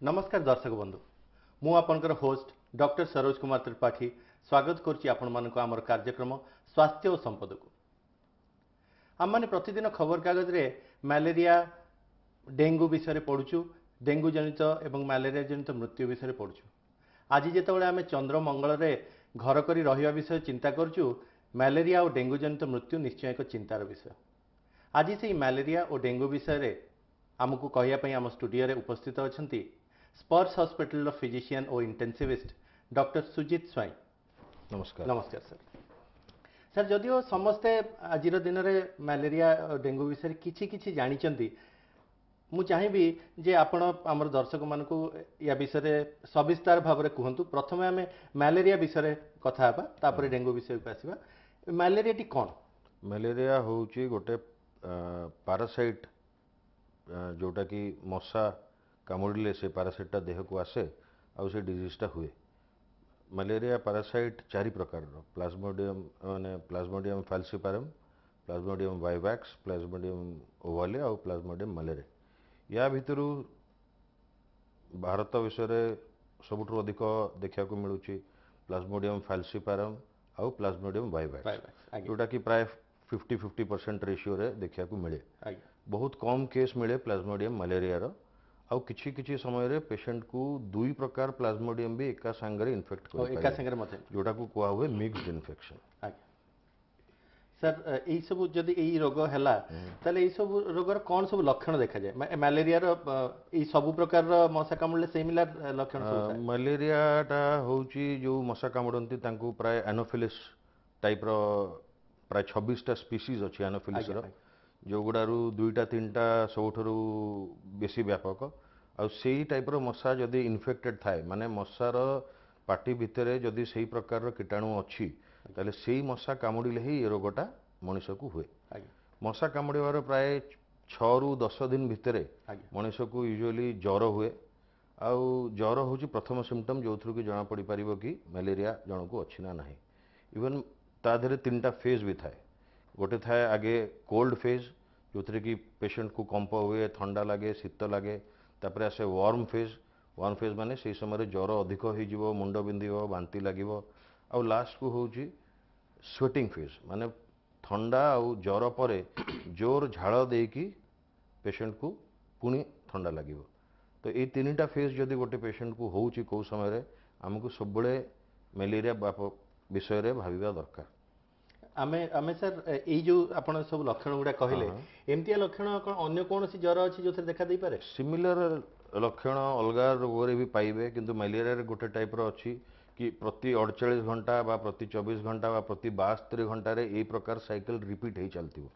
नमस्कार दर्शक बंधु मु आपनकर होस्ट डॉक्टर सरोज कुमार त्रिपाठी स्वागत करुच्ची आपण मानक आमर कार्यक्रम स्वास्थ्य और संपद को आम मैंने प्रतिदिन खबर कागज रे मलेरिया डेंगू विषय पढ़ुचु डेंगू जनित एवं मलेरिया जनित मृत्यु विषय पढ़ुचु आज जितेबाला आम चंद्र मंगल रे घर करी रहिबा विषय चिंता करचु मलेरिया और डेंगू जनित मृत्यु निश्चय एक चिंतार विषय आज से मलेरिया और डेंगू विषय रे आमको कहवाई आम स्टूडियो रे उपस्थित अच्छा स्पर्श हॉस्पिटल फिजिशियन और इंटेंसिविस्ट डॉक्टर सुजित स्वाई। नमस्कार। नमस्कार सर। सर जदियो समस्ते आज दिन में मलेरिया और डेंगू विषय किछि किछि जानिचंती मु चाहिबी जे आपण आमर दर्शक मानकु या विषय सविस्तार भाव में कहतु। प्रथमे आम मलेरिया विषय कथा हेबा तापर डेंगू विषय को आसीबा। मलेरिया टी कोन? मलेरिया होउची गोटे पारासाइट जोटा कि मशा कामुड़िले से पारासाइटा देह को आसे आउ से डिजीजटा हुए। मलेरिया पारासाइट चारि प्रकार प्लाज्मोडियम माने प्लाज्मोडियम फाल्सिपारम, प्लाज्मोडियम वाइवैक्स, प्लाज्मोडियम ओवाले और प्लाज्मोडियम मलेरे। या भितरु भारत विषय सबुठ अधिक देखा मिलूँ प्लाज्मोडियम फाल्सिपारम आउ प्लाज्मोडियम वाइवैक्स जोटा कि प्राय 50-50% रेशियो रे देखा मिले। बहुत कम केस मिले प्लाज्मोडियम मलेरिया रो आउ किछि समय रे पेशेंट को दुई प्रकार प्लाज्मोडियम भी एका संगे इन्फेक्ट कर एका संगे मते जोटा को कुआ हुए मिक्स्ड इन्फेक्शन। सर यही सब जदि यही रोग हैला ताले यही सब रोगर कौन सब लक्षण देखा जाए? मलेरिया रो ई सब प्रकार रो मशा कामुड़ले सिमिलर लक्षण सब थाए? मलेरिया टा होउची जो मशा कामुड़ंती तांको प्राय एनोफिलिस टाइप रो प्राय 26 टा स्पीसीज अछि एनोफिलिस रो जो गुडारू 2-3टा सबुठरू बेसी व्यापक आ सेही टाइप रो मशा जदि इन्फेक्टेड थाए माने मशार पार्टी भितरे जदि सेही प्रकार रो कीटाणु अछि ताले सेही मशा कामुड़िले ही ए रोगटा मनुष्य को हुए। मशा कामुड़िबार प्राय 6 ରୁ 10 दिन भितरे मनुष्य को यूजुअली ज्वर हुए आउ ज्वर होची प्रथम सिम्पटम जो थ्रू कि जना पड़ी पारिबो कि मलेरिया जन को अछि ना नाही। इवन ता धरे 3टा फेज भी थाए। गोटे थाए आगे कोल्ड फेज जो थ्रे कि पेशेंट को कंप हुए, ठंडा लगे, शीत लगे। तापर आसे वार्म फेज माने से समय ज्वर अधिक हो मुंड बिंधिबो, बांती लागिबो आउ लास्ट को होची स्वेटिंग फेज माने ठंडा आउ ज्वर परे जोर झाड़ देकी पेशेंट को पुणी ठंडा लागिबो। तो ये 3टा फेज जदि गोटे पेशेंट को होची को समय रे हमको सबले मलेरिया विषय रे भाबिबा दरकार। आमे आमे सर यही जो आपण सब लक्षण गुड़ा कहले एमतिया लक्षण कोन अन्य कौन सी ज्वर अछि जो देखा दे पारे? सिमिलर लक्षण अलगा रोग रे भी पाइबे किंतु मलेरिया रे गोटे टाइप रो अछि कि प्रति 48 घंटा बा प्रति 24 घंटा बा प्रति 72 घंटा रे ए प्रकार साइकिल रिपीट हे चलतिबो।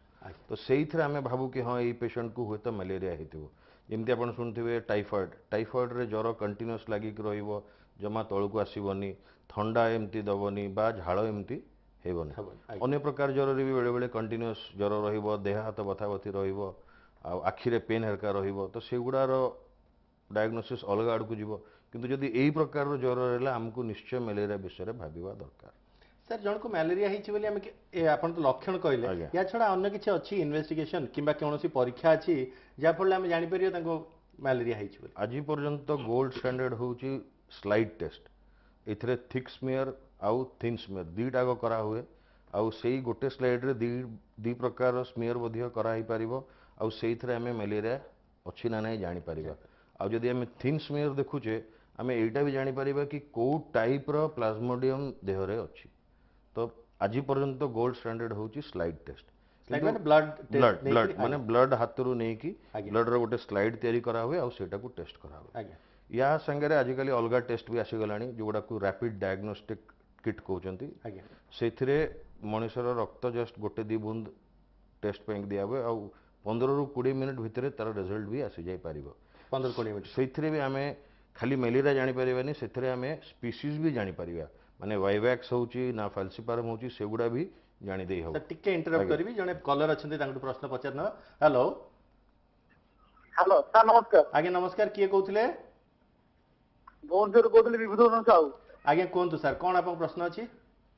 तो सेही थरे आमे भाबु कि हां ए पेशेंट को हुए तो मलेरिया हेतिबो। जेमति आपण सुनथिबे टाइफॉइड रे ज्वर कंटीन्यूअस लागि कि रहिबो, जमा तळ को आसीबोनी, ठंडा एमति दबोनी बा झाड़ एमति हेबोनी। अन्य प्रकार ज्वर रे भी बेले बेले कंटीन्यूअस ज्वर रहिबो, देह हाथ बथा बथी रहिबो आ आखिरे पेन हरका रहिबो। तो सेगुडार डायग्नोसिस अलग आड़ को जीवो किंतु जदि एही प्रकार ज्वर रहला हमको निश्चय मलेरिया विषय भाबिबा दरकार। सर जन को मलेरिया हिची बोली हम आपण तो लक्षण कहले या छडा अन्य किछि अछि इन्वेस्टिगेशन किबा कोनोसी परीक्षा अछि जा फल हम जानि परियो ताको मलेरिया हिची बोली? आज पर्यंत गोल्ड स्टैंडर्ड होउची स्लाइड टेस्ट। एथरे थिक स्मीयर आउ थिन स्मीयर दीटा को करा हुए आउ सेही गोटे स्लाइड रे दी प्रकार स्मीयर बधियो करा ही परिबो आउ सेही थरे हमें मलेरिया अछि ना नै जानि परिबा। आउ जदि हमें थिन स्मीयर देखुचे हमें एटा भी जानि परिबा कि को टाइप रो प्लाज्मोडियम देह रे अछि। तो आज पर्यंत गोल्ड स्टैंडर्ड होउची स्लाइड टेस्ट। ब्लड माने ब्लड हाथरू नै कि ब्लड रो गोटे स्लाइड तयारी करा हुए आउ सेटा को टेस्ट करा हुए। या संगे रे आजिकली अलगा टेस्ट भी आसी गलानी जोडा को रैपिड डायग्नोस्टिक किट कहउचंती। सेथिरे मनुष्यर रक्त जस्ट गोटे 2 बूंद टेस्ट पे दिया हुए आउ 15 ରୁ 20 मिनट भितरे तार रिजल्ट भी आसी जाई पारिबो। 15-20 मिनट सेथिरे भी हमें खाली मलेरिया जानि परिबानी सेथिरे हमें स्पीसीज भी जानि परिबा माने वाइवैक्स होउची ना फाल्सिपारम होउची सेगुडा भी जानि देई हो। सर टिके इंटरप्ट करबी जने कॉलर अछंती तांको प्रश्न पचारना। हेलो हेलो सर नमस्कार। आगे नमस्कार किए कहउथिले? भुवनेश्वर कहउथिले विभूषण साहू। आगे कोनतु सर कोन आपन प्रश्न अछि?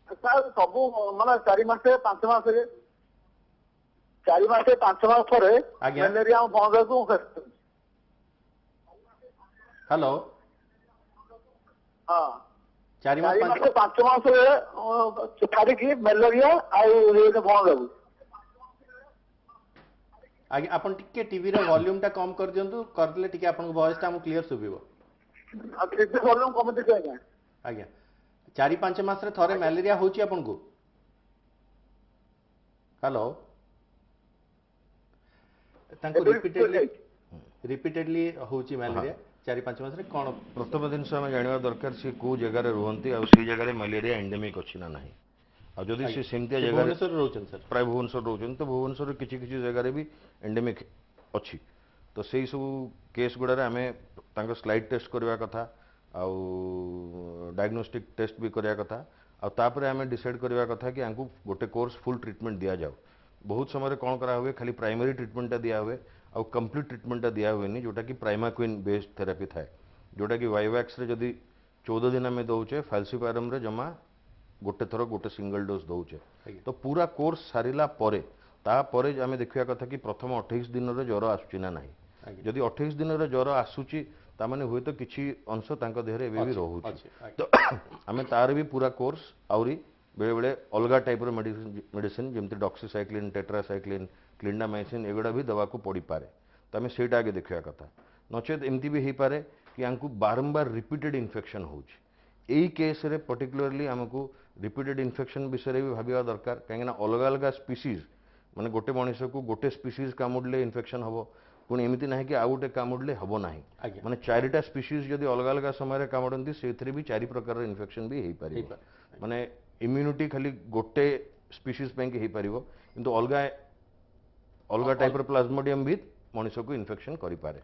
सर सबु माने 4 मास 5 मास 4 मास 5 मास परे मलेरिया बंद को हेलो ହଁ 4 मास 4 ମାସ 5 ମାସରେ ଛାଡ଼ିକି ମ୍ୟାଲେରିଆ ଆଉ ବନ୍ଦ ହବ। आगे आपण टिके टीवी रो वॉल्यूम टा कम कर दियंतु करले टिके आपण वॉइस टा हम क्लियर सुबिबो ଆଉ କେତେ ଭଲ୍ୟୁମ୍ କମିଛି ଆଜ୍ଞା? आज्ञा 4-5 मास रे थरे मलेरिया होची आपण को हेलो तांको रिपीटेडली होची मलेरिया 4-5 मास रे कोन प्रथम जिनस आम जानवा दरकार सी को जगार रुहंती आ सी जगार मलेरिया एंडेमिक अच्छी ना नहीं आ जदि सी सेमतिया जगह भुवनेश्वर रोचन सर प्राय भुवनेश्वर रोचन तो भुवनेश्वर किछि किछि जगार भी एंडेमिक अच्छी तो सेही सब केस गुड़ारे आम तांको स्लाइड टेस्ट करवा कथा आउ डायग्नोस्टिक टेस्ट भी करवा कथा आ तापरे आम डिसाइड करवा कथा कि आंकु गोटे कोर्स फुल ट्रीटमेंट दिया जाओ बहुत समय कौन करा हुए खाली प्राइमरी ट्रीटमेंटा दिया हुए आउ कंप्लीट ट्रीटमेंटा दिया हुए जोटा कि प्राइमाक्विन बेस्ड थेरापी थाए जोटा कि वाइवैक्स रे जदि 14 दिन आम दौचे फाल्सिपारम रे जमा गोटे थर गोटे सिंगल डोज दौचे तो पूरा कोर्स सारिला परे तापरे आम देखा कथा कि प्रथम 28 दिन रे ज्वर आसुची ना नहीं जदि 28 दिन रे ज्वर आसुची तामाने हुए तो किछि अंश तांको देहरे एबे भी रहउची तो आम तार भी पूरा कोर्स आउरी बेले बेले अलगा टाइप रो मेडिसिन जेमति डॉक्सीसाइक्लिन टेट्रासाइक्लिन क्लिंडामाइसिन एगुड़ा भी दवा को पड़ी पारे तो आम सेटा आगे देखा कथा नचेत एमती भी हो पारे कि आमको बारंबार रिपीटेड इन्फेक्शन होची केस रे पर्टिकुलरली आमको रिपीटेड इन्फेक्शन विषय भी भाबा दरकार कहीं अलग अलग स्पीसीज माने गोटे मनुष्य को गोटे स्पीसीज कामुड़ले इन्फेक्शन हम पुणी एमती ना कि आउ गोटे कामुड़ले हम ना माने 4टा स्पीसीज जदि अलग अलग समय कामुड़ती से भी 4 प्रकार इन्फेक्शन भी हो पारे माने इम्यूनिटी खाली गोटे स्पीसीज पे हो पारिबो किंतु अलग अलग टाइप प्लाज्मोडियम भी मनुष्य को इन्फेक्शन करि पारे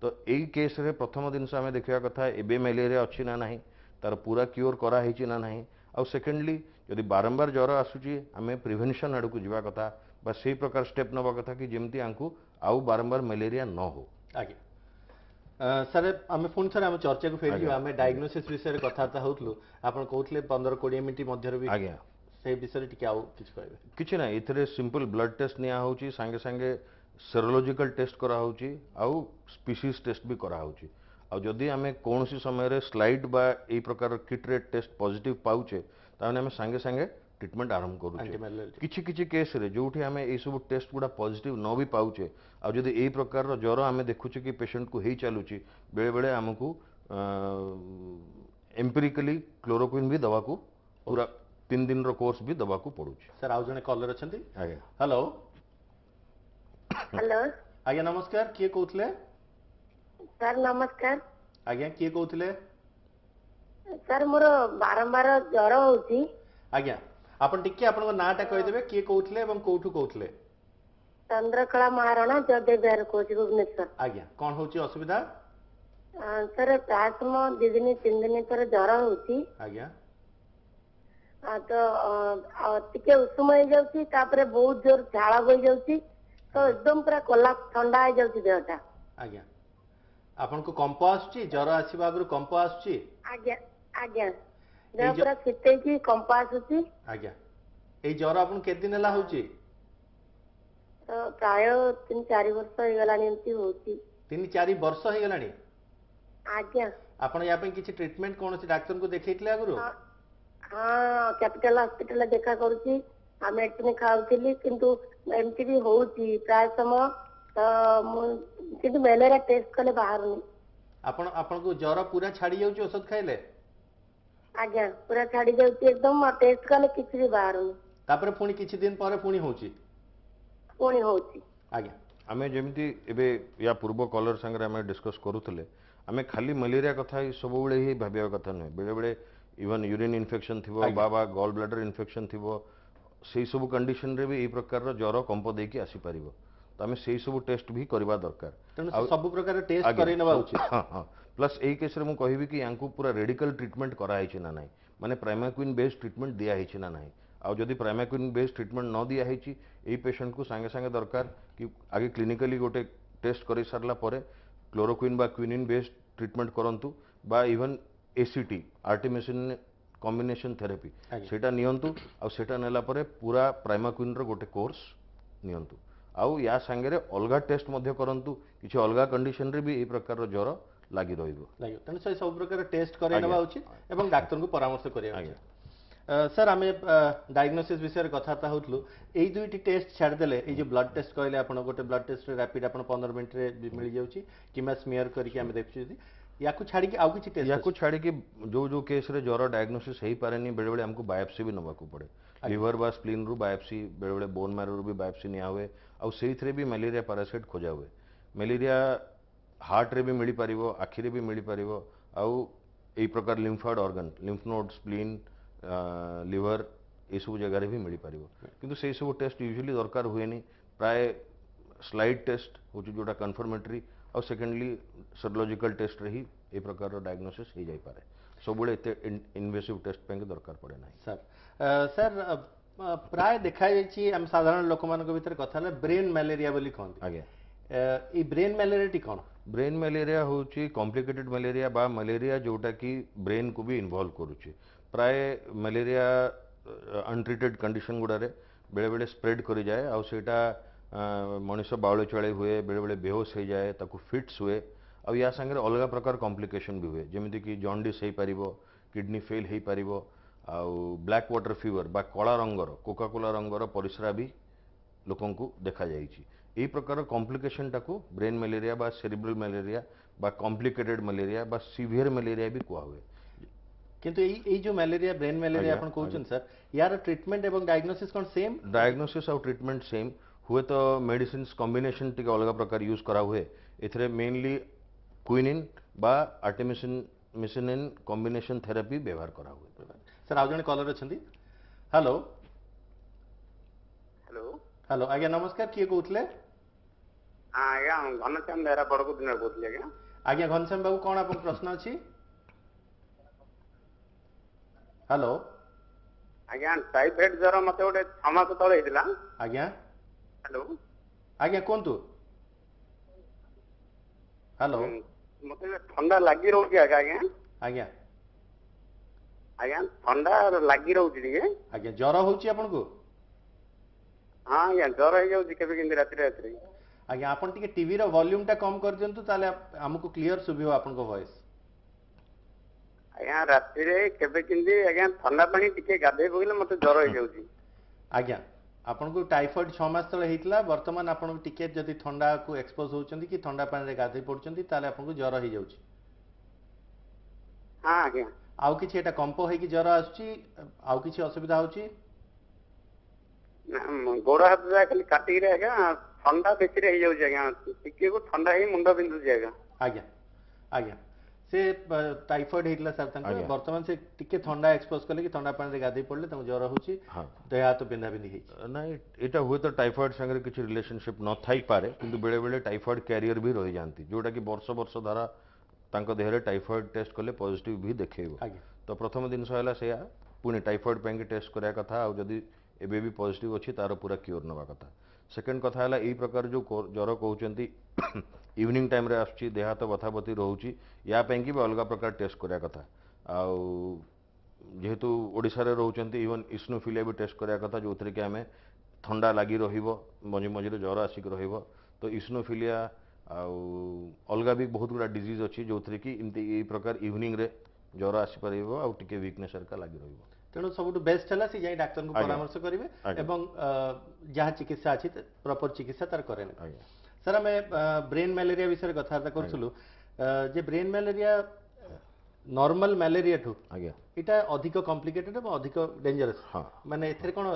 तो यही केस रे प्रथम दिन आम देखा कथा एबे मलेरिया अच्छी ना नहीं तार पूरा क्योर करा है ना नहीं आउ सेकेंडली जदि बारंबार ज्वर आसुची आम प्रिवेंशन आड़ को जीवा कथा बा से प्रकार स्टेप नवा कथा कि जेमती आंकु आउ बारंबार मलेरिया न हो आगे सर आम पुणी थोड़े आम चर्चा को फेर आम डायग्नोसिस विषय कथा होतलु आपण कहउतले 15-20 मिनिट मध्यर भी आज्ञा से विषय टिके आउ किछ कहबे किछि ना इथरे सिंपल ब्लड टेस्ट निया होची संगे संगे सेरोलॉजिकल टेस्ट करा होची आउ स्पीसीज टेस्ट भी करा होची आ जदि आम कौन समय रे स्लाइड बा ए प्रकार किट रे टेस्ट पॉजिटिव पाउचे ताने आम संगे संगे ट्रीटमेंट आरंभ करूचे किछि किछि केस रे जोठी आम ए सब टेस्ट गुडा पॉजिटिव न भी पाउचे आ जदि ए प्रकार ज्वर आम देखुचे कि पेशेंट को हेई चालुची बेले बेले आमको एम्पिरिकली क्लोरोक्विन भी दवा को पूरा 3 दिन रो कोर्स भी दवा को पड़ुची सर आउ जने कॉलर अछंती आज्ञा हेलो हेलो आज्ञा नमस्कार किए कहउतले सर नमस्कार आज्ञा किए कहउतले सर मोर बारंबार ज्वर होची आज्ञा आपण टिके आपण नाटा कहि देबे किए कहउतले एवं कोठु कहउतले चंद्रकला महाराणा जदे बेर कोची भुवनेश्वर आज्ञा कोन होची असुविधा सर प्राय समय 2 दिन 3 दिन पर ज्वर होची आज्ञा तो टिके उषुम हो जाउची तापरे बहुत जोर झाळ होई जाउची तो एकदम पूरा कला ठंडा हो जाउची देहटा आज्ञा आपण को कंप आछी ज्वर आसीबा आगु कंप आछी आज्ञा आज्ञा देह पूरा शीतै की कंप आछी आज्ञा ए ज्वर आपण के दिन हला होची तो प्राय 3-4 वर्ष हो गलानी एमती होची 3-4 वर्ष हो गलानी आज्ञा आपण या पे किछि ट्रीटमेंट कोन से डॉक्टर को देखैतले आगु हाँ कैपिटल हॉस्पिटल देखा करुची आ मेडिसिन खाऊली किंतु एमती भी होची प्राय समय किंतु मलेरिया टेस्ट कले बाहरुनी आपण आपण को ज्वर पूरा छाड़ी जाउची औषध खाइले आज्ञा पूरा छाड़ी जाउची एकदम टेस्ट कले किछि भी बाहरुनी तापर पुणी किछि दिन पर पुणी होची पुणी होची आज्ञा आमे जेमती एबे या पूर्व कॉलर संगे आमे डिस्कस करूथले आमे खाली मलेरिया कथा सब बेले ही भाबिया कथा नै बेले बेले इवन यूरिन इन्फेक्शन थिबो बाबा गॉल ब्लैडर इन्फेक्शन थिबो से सब कंडीशन रे भी ए प्रकार ज्वर कंप देकी आसी परिबो तो आमे से सब टेस्ट भी करबा दरकार तेणु सब प्रकार टेस्ट करै नबा उचित हां हां प्लस ए केस रे मु कहिबी कि यांकु पूरा रेडिकल ट्रीटमेंट करा हैछि ना नाही माने प्राइमाक्विन बेस्ड ट्रीटमेंट दिया हैछि ना नाही आ जदि प्राइमाक्विन बेस्ड ट्रीटमेंट न दिया हैछि ए पेशेंट को संगे संगे दरकार कि आगे क्लिनिकली गोटे टेस्ट करि सरला परे क्लोरोक्विन बा क्विनिन बेस्ड ट्रीटमेंट करंतु बा even ACT artemisinin combination therapy सेटा नियंतु आ सेटा नेला परे पूरा प्राइमाक्विन रो गोटे कोर्स नियंतु आउ या संगे रे अलगा टेस्ट मध्य करंतु किछि अलगा कंडीशन रे भी ए प्रकार रो ज्वर ଲାଗି ରହିବ। ଲାଗିବ ତେଣୁ ସେ ସବୁ ପ୍ରକାର ଟେଷ୍ଟ କରାଇ ନେବା ଉଚିତ ଏବଂ ଡାକ୍ତରଙ୍କୁ ପରାମର୍ଶ କରିବା ଉଚିତ। ସାର୍ ଆମେ डायग्नोसिस विषय कथा होतलु एई दुईटी टेस्ट छाड़देले ए जो ब्लड टेस्ट कहले आपण गोटे ब्लड टेस्ट रैपिड आपण 15 मिनिट रे मिल जाउची किमा स्मियर करके हम देखछु याकू छाड़ी के आउ किछि टेस्ट याकू छाड़ी के जो केस रे ज्वर डायग्नोसिस हेई पारेनी बेले बेले हमको बायोप्सी भी नबाकू पड़े लिवर बा स्प्लीन रु बायोप्सी बेले बेले बोन मैरो रु भी बायोप्सी निया हुए आ सेई थरे भी मलेरिया पैरासाइट खोजा हुए मलेरिया हार्ट रे भी मिली पारिबो आखि रे भी मिली पारिबो आ एई प्रकार lymphoid organ lymph node spleen liver ये सब जगह भी मिल पार किंतु से सब टेस्ट यूजुअली दरकार हुए नहीं प्राय स्लाइड टेस्ट हूँ जोटा कन्फर्मेटरी और सेकेंडली सेरोलॉजिकल टेस्ट रही ए प्रकार डायग्नोसिस हो जाई पारे सब एते इन्वेसिव टेस्ट पे दरकार पड़े ना। सर सर प्राय देखा जाइए आम साधारण लोक मान भीतर कथा ब्रेन मैलेरिया बोली कहते आगे ये ब्रेन मैलेरिया टी कौन ब्रेन मैलेरिया हूँ कॉम्प्लिकेटेड मैलेरिया बा मैलेरिया जोटा कि ब्रेन को भी इन्वॉल्व करुचे प्राय मैलेरिया अनट्रिटेड कंडीशन गुड़ारे बेले बेले स्प्रेड करी जाए आउ सेटा मनीष बाउले चले हुए बेले बेले बेहोश हो जाए ताकू फिट्स हुए आ या संगे अलग प्रकार कॉम्प्लिकेशन भी हुए जमीती कि जॉन्डिस हो पार किडनी फेल हो पार आउ ब्लैक वाटर फीवर बा कला रंगर कोका कोला रंगर परिस्रा भी लोकन को देखा जाइए यही प्रकार कॉम्प्लिकेशन टाकू ब्रेन मैलेरिया बा सेरिब्रल मैलेरिया बा कॉम्प्लिकेटेड मैलेरिया बा सीवियर मैलेरिया भी कहा हुए किंतु ये जो मैलेरिया ब्रेन मैलेरिया अपन कहउछन सर यार ट्रीटमेंट एवं डायग्नोसिस कोन सेम डायग्नोसिस और ट्रीटमेंट सेम हुए तो मेडिसिन कॉम्बिनेशन टिके अलग प्रकार यूज करा हुए एथरे मेनली क्विनिन बा आर्टेमिसिनिन कॉम्बिनेशन थेरेपी व्यवहार करा हुए। सर आउ जने कॉलर अछंती हेलो हेलो हेलो आज्ञा नमस्कार किए कहउतले हां आज्ञा घनश्याम बेहरा बड़को दिन कहउतले आज्ञा आज्ञा घनश्याम बाबू कोन आपन प्रश्न अछि हेलो आज्ञा टाइफाइड ज्वर मते गोटे 6 मास तळे हितला आज्ञा हेलो आज्ञा कोंतु हेलो मते ठंडा लागि रहउची आज्ञा आज्ञा आज्ञा ठंडा लागि रहउची दिगे आज्ञा ज्वर होउची आपन को हां आज्ञा ज्वर हे जाउची केबे किंदी राति राति आज्ञा आपन टिके टीवी रो वॉल्यूम टा कम कर दियंतु ताले हमको क्लियर सुबियो आपन को वॉइस आज्ञा राति रे केबे किंदी आज्ञा ठंडा पानी टिके गाधे पगले मते ज्वर हे जाउची आज्ञा आपन को टाइफाइड 6 मास तळे हितला वर्तमान आपन को टिके जदी ठंडा को एक्सपोज होचंदी कि ठंडा पानी रे गाधे पडचंदी ताले आपन को ज्वर हे जाउची हां आज्ञा आउ किछि एटा कंपो हे कि ज्वर आछी आउ किछि असुविधा होची गोड़ हाथ जा खाली काटी रे आज्ञा ठंडा बेसी रे हे जाउची आज्ञा टिके को ठंडा ही मुंडा बिंदु जाएगा आज्ञा आज्ञा से टाइफाइड हेतला सर तंक वर्तमान से टिके ठंडा एक्सपोज करले कि ठंडा पानी रे गाधे पड़ले तंक ज्वर होची देह हाथ बिंधा बिंधी हे ना एटा हुए तो टाइफाइड संगे किछि रिलेशनशिप न थाई पारे किंतु बेले बेले टाइफाइड कैरियर भी रही जानती जोटा कि वर्ष वर्ष द्वारा तांको देहरे टाइफाइड टेस्ट कले पॉजिटिव भी देखैबो तो प्रथम दिन सहला से पुनी टाइफाइड पेंगे टेस्ट करिया कथा आ जदी एबे भी पॉजिटिव अछि तार पूरा क्योर नवा कथा सेकंड कथा है यही प्रकार जो ज्वर कहते इवनिंग टाइम रे आसुची देह हाथ बथा बथी रोची या पे कि अलग प्रकार टेस्ट करिया कथा आउ जेहेतु ओडिशा रे रहउचंती इवन इस्नोफिलिया भी टेस्ट करिया कथा जो कि आमे ठंडा लागि रहिबो मझे मझे ज्वर आसिक रहिबो तो इस्नोफिलिया आउ अलग भी बहुत गुड़ा डिजीज अच्छी जो कि इमती यही प्रकार इवनिंग रे ज्वर आसी पारिबो आउ टिके वीकनेस का लागि रहिबो तेणु सब बेस्ट है सी जाए डाक्तर को परामर्श करेंगे एवं जहाँ चिकित्सा अच्छी प्रॉपर चिकित्सा तार करें सर आम ब्रेन मैलेरिया विषय कथबार्ता करूँ जे ब्रेन मैलेरिया नॉर्मल मैलेरिया ठू इटा अधिक कॉम्प्लिकेटेड और अधिक डेंजरस माने एथरे कोन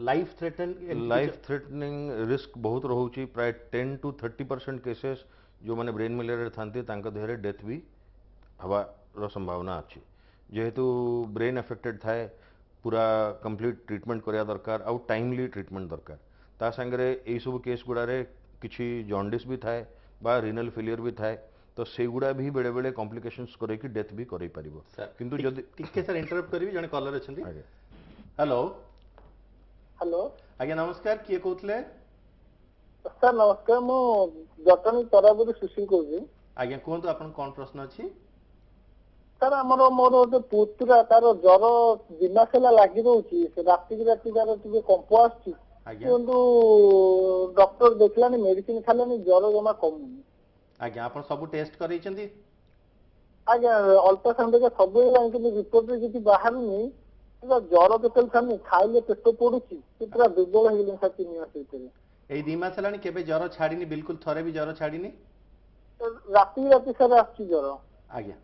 लाइफ थ्रेटनिंग रिस्क बहुत रहउची प्राय 10 to 30% केसेस जो माने ब्रेन मैलेरिया थांती तांका देहरे डेथ भी हवा रो संभावना अछि जेहेतु ब्रेन अफेक्टेड थाए पूरा कंप्लीट ट्रीटमेंट करिया दरकार आउ टाइमली ट्रीटमेंट दरकार ता संगे यही सब केस गुड़ारे किछि जॉन्डिस भी थाए बा रिनल फेलियर भी थाए तो से गुड़ा भी बेले बेले कॉम्प्लिकेशंस करे कि डेथ भी करै परिबो किंतु जदी टिके सर इंटरप्ट करबी जने कॉलर अछंती हेलो हेलो आज्ञा नमस्कार किए कहउतले सर नमस्कार मु जटनी तराबुरी सुशील कहूँ आज्ञा कहतु आपन कोन प्रश्न अछि सर आमर मोर गोटे पुतुरा तार ज्वर दिमासेला लागि रहउची से राति राति तार टिके कंप आछि किंतु डॉक्टर देखलानी मेडिसिन खालानी ज्वर जमा कम आज्ञा आपन सब टेस्ट करैछंती ଆଜ୍ଞା ଅଲ୍ଟ୍ରାସାଉଣ୍ଡ ରେ ସବୁ ହେଇଗଲାଣି କିନ୍ତୁ ରିପୋର୍ଟରେ କିଛି ବାହାରୁନି। ପୁରା ଜ୍ୱର ଯେତେବେଳେ ଛାଡୁନି ଖାଇଲେ ପେଟ ପୋଡୁଛି ସେ ପୁରା ଦୁର୍ବଳ ହେଇଗଲେଣି ସାର୍ 3 ମାସ ଭିତରେ। ଏଇ 2 ମାସ ହେଲାଣି କେବେ ଜ୍ୱର ଛାଡ଼ିନି, ବିଲକୁଲ ଥରେ ବି ଜ୍ୱର ଛାଡ଼ିନି? ରାତି ସାର୍ ଆସୁଛି ଜ୍ୱର। ଆଜ୍ଞା,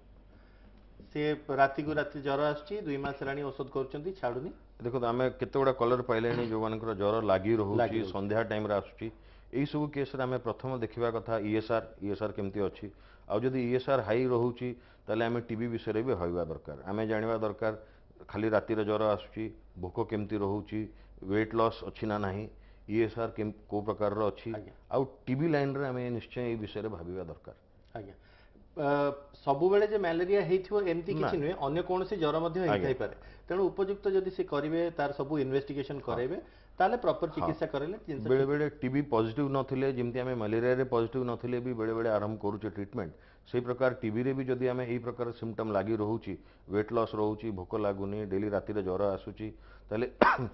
ସେ ରାତିକୁ ରାତି ଜ୍ୱର ଆସୁଛି, 2 ମାସ ହେଲାଣି ଔଷଧ କରୁଛନ୍ତି ଛାଡୁନି। ଦେଖନ୍ତୁ ଆମେ କେତେ ଗୁଡ଼ା କଲର ପାଇଲେଣି ଯେଉଁମାନଙ୍କର ଜ୍ୱର ଲାଗି ରହୁଛି, ଲାଗି ରହୁଛି। ସନ୍ଧ୍ୟା ଟାଇମ୍ରେ ଆସୁଛି। ଏଇସବୁ କେସ୍ରେ ଆମେ ପ୍ରଥମ ଦେଖିବା କଥା ଇଏସ୍ଆର୍ କେମିତି ଅଛି। ଆଉ ଯଦି ଇଏସ୍ଆର୍ ହାଇ ରହୁଛି ତାହେଲେ ଆମେ ଟିବି ବିଷୟରେ ବି ଭାବିବା ଦରକାର। ଆମେ ଜାଣିବା ଦରକାର ଖାଲି ରାତିରେ ଜ୍ୱର ଆସୁଛି, ଭୋକ କେମିତି ରହୁଛି, ୱେଟ୍ ଲସ୍ ଅଛି ନା ନାହିଁ, ଇଏସ୍ଆର୍ କେଉଁ ପ୍ରକାରର ଅଛି, ଆଜ୍ଞା। ଆଉ ଟିବି ଲାଇନ୍ରେ ଆମେ ନିଶ୍ଚୟ ଏଇ ବିଷୟରେ ଭାବିବା ଦରକାର। ଆଜ୍ଞା, ସବୁବେଳେ ଯେ ମ୍ୟାଲେରିଆ ହେଇଥିବ ଏମିତି କିଛି ନା। ନୁହେଁ, ଅନ୍ୟ କୌଣସି ଜ୍ୱର ମଧ୍ୟ ହେଇଥାଇପାରେ। ତେଣୁ ଉପଯୁକ୍ତ ଯଦି ସେ କରିବେ, ତାର ସବୁ ଇନଭେଷ୍ଟିଗେସନ କରାଇବେ, ତାହେଲେ ପ୍ରପର ଚିକିତ୍ସା କରାଇଲେ ଜିନିଷ ବେଳେ ବେଳେ ଟିବି ପଜିଟିଭ ନଥିଲେ, ଯେମିତି ଆମେ ମ୍ୟାଲେରିଆରେ ପଜିଟିଭ ନଥିଲେ ବି ବେଳେ ବେଳେ ଆରମ୍ଭ କରୁଛେ ଟ୍ରିଟମେଣ୍ଟ, ସେଇ ପ୍ରକାର ଟିବିରେ ବି ଯଦି ଆମେ ଏଇ ପ୍ରକାର ସିମ୍ପଟମ୍ ଲାଗି ରହୁଛି, ୱେଟ୍ ଲସ୍ ରହୁଛି, ଭୋକ ଲାଗୁନି, ଡେଲି ରାତିରେ ଜ୍ୱର ଆସୁଛି, ତାହେଲେ